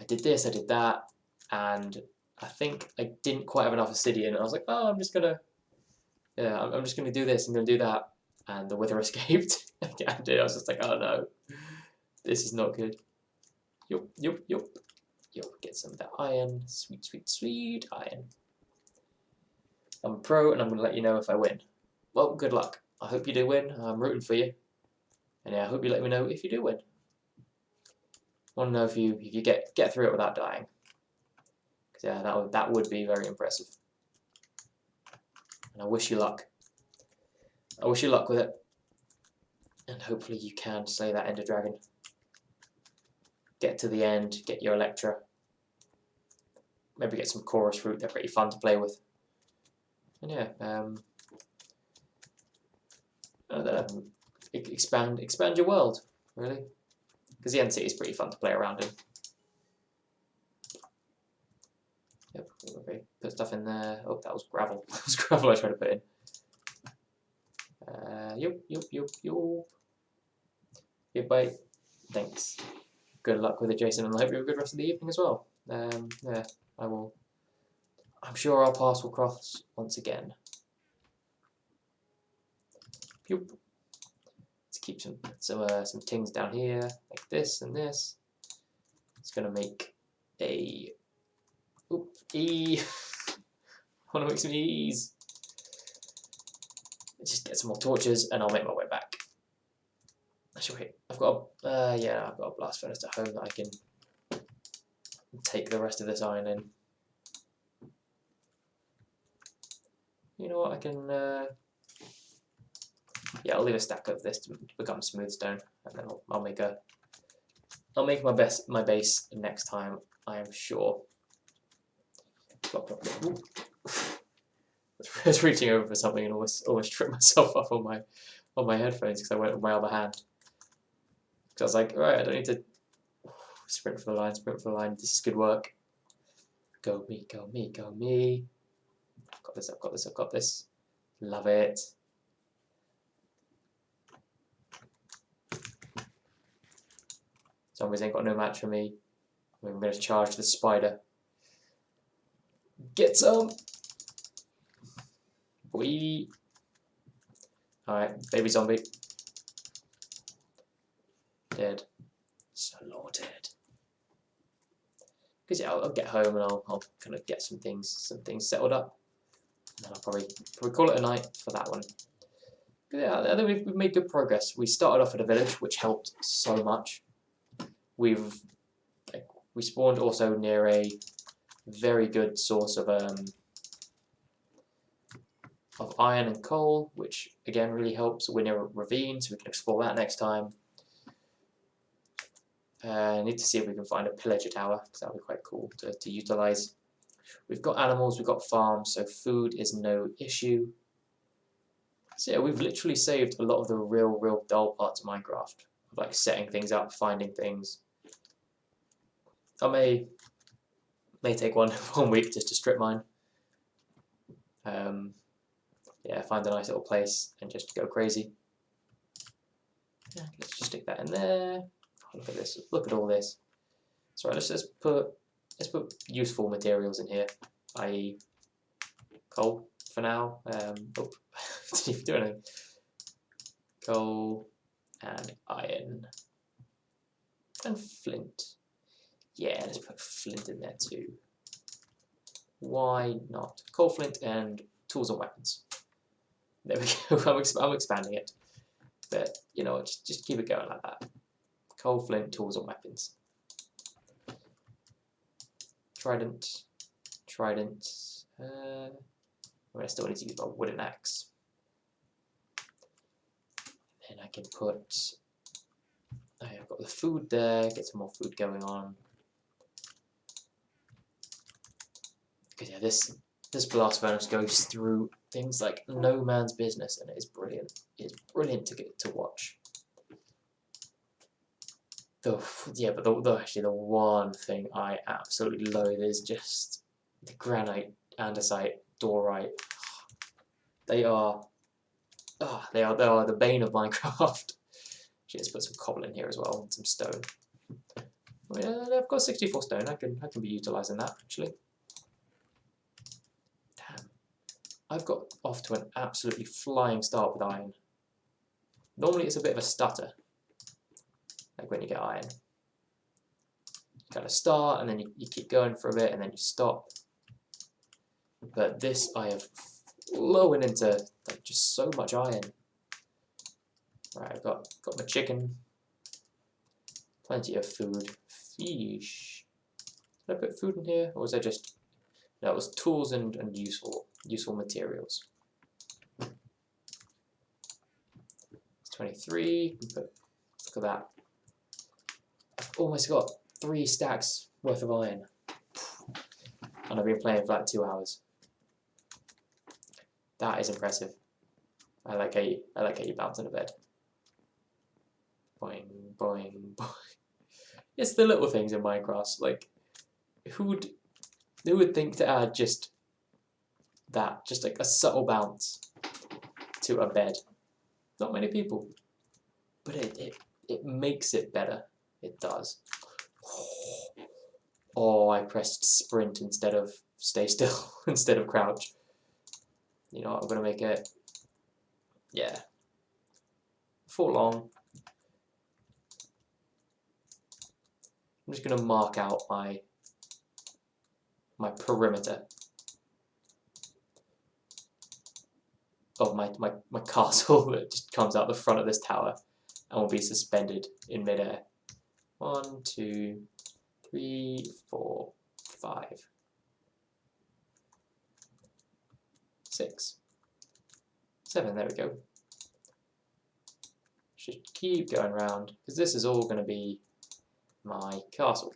did this, I did that, and I think I didn't quite have enough obsidian. And I was like, oh, I'm just gonna do this. I'm gonna do that, and the wither escaped. I was just like, oh no, this is not good. Yup. Yo, get some of that iron. Sweet, sweet, sweet iron. I'm a pro, and I'm going to let you know if I win. Well, good luck. I hope you do win. I'm rooting for you. And yeah, I hope you let me know if you do win. I want to know if you get through it without dying. Because yeah, that would be very impressive. And I wish you luck. I wish you luck with it. And hopefully you can slay that Ender Dragon. Get to the end, get your Electra. Maybe get some chorus fruit, they're pretty fun to play with. And yeah, I don't know, expand your world, really. Because the end city is pretty fun to play around in. Yep, okay, put stuff in there. Oh, that was gravel. That was gravel I tried to put in. Yup. Yep, bye. Thanks. Good luck with it, Jason, and I hope you have a good rest of the evening as well. Yeah, I will. I'm sure our paths will cross once again. Yup. Let's keep some things down here, like this and this. It's gonna make a E. I want to make some E's. Let's just get some more torches, and I'll make my way back. Actually, wait, I've got a blast furnace at home that I can take the rest of this iron in. You know what? I can. Yeah, I'll leave a stack of this to become smooth stone, and then I'll make my base next time. I am sure. Plop, plop, plop. I was reaching over for something and almost tripped myself up on my headphones because I went with my other hand. Because I was like, right, I don't need to sprint for the line, sprint for the line. This is good work. Go me, go me, go me. I've got this, I've got this, I've got this. Love it. Zombies ain't got no match for me. I'm going to charge the spider. Get some! Boy! Alright, baby zombie. Dead. Slaughtered. Because yeah, I'll get home and I'll kind of get some things settled up. And then I'll probably call it a night for that one. But yeah, I think we've made good progress. We started off at a village, which helped so much. We spawned also near a very good source of iron and coal, which again really helps. We're near a ravine, so we can explore that next time. I need to see if we can find a pillager tower, because that would be quite cool to utilize. We've got animals, we've got farms, so food is no issue. So yeah, we've literally saved a lot of the real dull parts of Minecraft, like setting things up, finding things. I may take one week just to strip mine. Yeah, find a nice little place and just go crazy. Yeah, let's just stick that in there. Look at this. Look at all this. So right, let's put useful materials in here, i.e. coal for now. Didn't even do anything. Coal and iron and flint. Yeah, let's put flint in there too. Why not? Coal, flint, and tools and weapons. There we go. I'm expanding it, but you know, just keep it going like that. Coal, flint, tools, and weapons. Trident. I still need to use my wooden axe. Then I can put. I've got the food there. Get some more food going on. Because yeah, this blast furnace goes through things like no man's business, and it is brilliant. It's brilliant to watch. Actually the one thing I absolutely loathe is just the granite, andesite, dorite. They are the bane of Minecraft. Let's put some cobble in here as well and some stone. I've got 64 stone. I can be utilising that actually. Damn, I've got off to an absolutely flying start with iron. Normally it's a bit of a stutter. Like when you get iron. kind of start, and then you keep going for a bit, and then you stop. But this I have flowing into like just so much iron. Right, I've got my chicken, plenty of food, fish. Did I put food in here, or was I just? No, it was tools and useful materials. It's 23. Look at that. I've almost got 3 stacks worth of iron, and I've been playing for like 2 hours. That is impressive. I like how you bounce in a bed. Boing, boing, boing. It's the little things in Minecraft. Like, who would think to add just that, just like a subtle bounce to a bed? Not many people, but it makes it better. It does. Oh, I pressed sprint instead of stay still instead of crouch. You know what, I'm gonna make it, yeah, full long. I'm just gonna mark out my perimeter of my castle that just comes out the front of this tower and will be suspended in midair. 1, 2, 3, 4, 5, 6, 7. There we go. Should keep going around because this is all going to be my castle.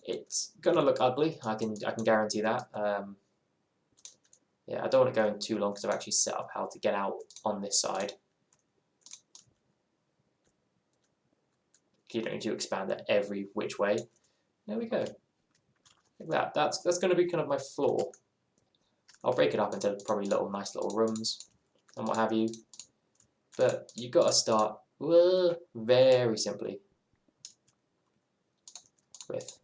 It's gonna look ugly. I can guarantee that. Yeah, I don't want to go in too long because I've actually set up how to get out on this side. You don't need to expand it every which way. There we go. Like that. That's going to be kind of my floor. I'll break it up into probably nice little rooms and what have you. But you've got to start very simply with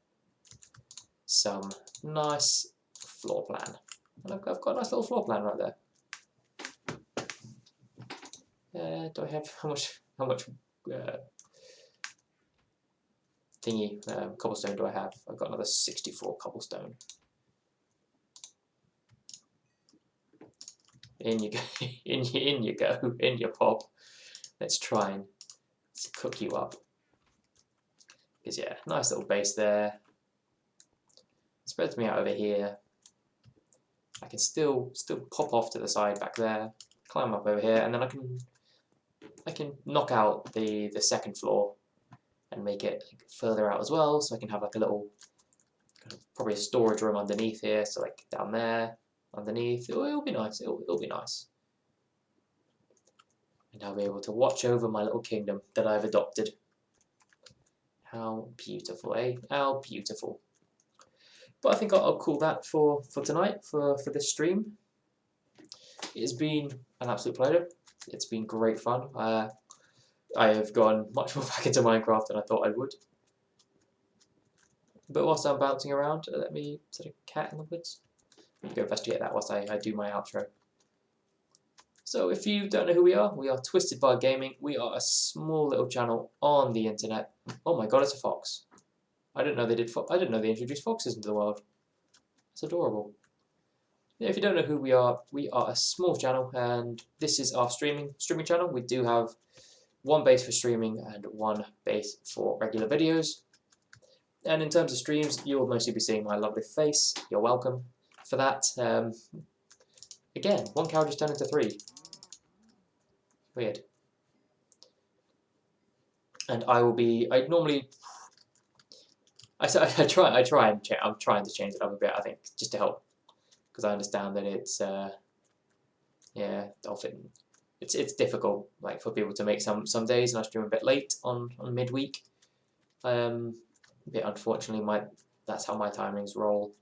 some nice floor plan. And I've got a nice little floor plan right there. Do I have how much cobblestone do I have? I've got another 64 cobblestone. In you go, in you go, in you pop. Let's try and cook you up. Because yeah, nice little base there. Spreads me out over here. I can still pop off to the side back there, climb up over here, and then I can knock out the second floor and make it like further out as well, so I can have like a little probably a storage room underneath here, so like down there underneath. It'll be nice. It'll be nice. And I'll be able to watch over my little kingdom that I've adopted. How beautiful, eh? How beautiful. But I think I'll call that for tonight, for this stream. It's been an absolute pleasure. It's been great fun. I have gone much more back into Minecraft than I thought I would. But whilst I'm bouncing around, let me sort of cat in the woods. Let me go investigate that whilst I do my outro. So if you don't know who we are Twisted Bar Gaming. We are a small little channel on the internet. Oh my god, it's a fox. I didn't know they introduced foxes into the world. It's adorable. Yeah, if you don't know who we are a small channel, and this is our streaming channel. We do have one base for streaming and one base for regular videos. And in terms of streams, you'll mostly be seeing my lovely face. You're welcome for that. Again, 1 cow just turned into 3. Weird. And I'm trying to change it up a bit, I think, just to help, because I understand that it's yeah, often it's difficult, like, for people to make some days, and I stream a bit late on midweek. Bit unfortunately, that's how my timings roll.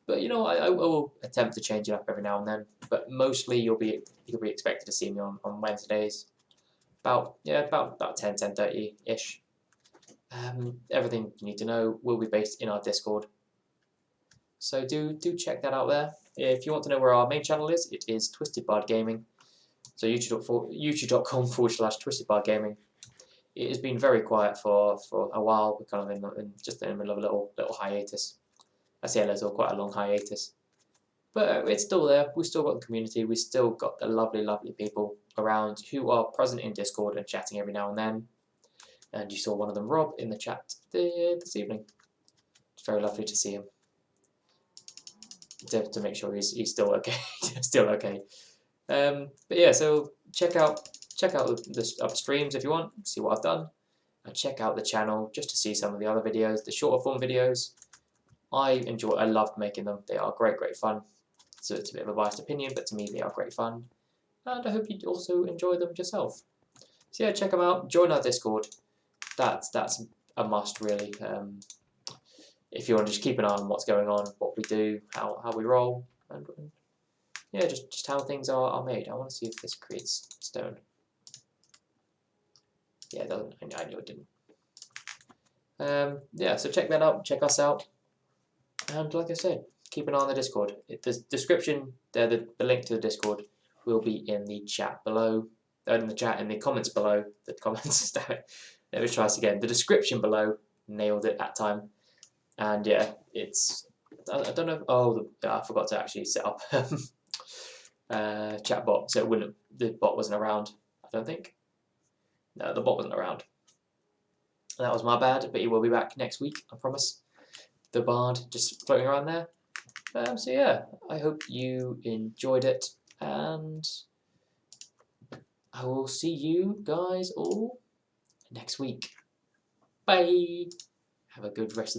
But you know, I will attempt to change it up every now and then. But mostly you'll be expected to see me on Wednesdays, about 10:30 ish. Everything you need to know will be based in our Discord. So do check that out there. If you want to know where our main channel is, it is Twisted Bard Gaming. So youtube.com/Twisted Bard Gaming it has been very quiet for a while. We're kind of just in the middle of a little hiatus. I say a little, quite a long hiatus. But it's still there. We've still got the community. We've still got the lovely people around who are present in Discord and chatting every now and then. And you saw one of them, Rob, in the chat this evening. It's very lovely to see him. To make sure he's still okay. Still okay. But yeah, so check out the other streams if you want. See what I've done. And check out the channel just to see some of the other videos, the shorter form videos. I love making them. They are great fun. So it's a bit of a biased opinion, but to me they are great fun. And I hope you also enjoy them yourself. So yeah, check them out. Join our Discord. That's a must really. If you want to just keep an eye on what's going on, what we do, how we roll, and yeah, just how things are made. I want to see if this creates stone. Yeah, it doesn't. I knew it didn't. Yeah, so check that out. Check us out. And like I said, keep an eye on the Discord. The description there, the link to the Discord will be in the chat below. In the comments below. The comments. Damn it. Let me try this again. The description below. Nailed it that time. And yeah, it's. I don't know. Oh, I forgot to actually set up chat bot, so the bot wasn't around. I don't think. No, the bot wasn't around. That was my bad, but he will be back next week. I promise. The bard just floating around there. So yeah, I hope you enjoyed it, and I will see you guys all next week. Bye. Have a good rest of the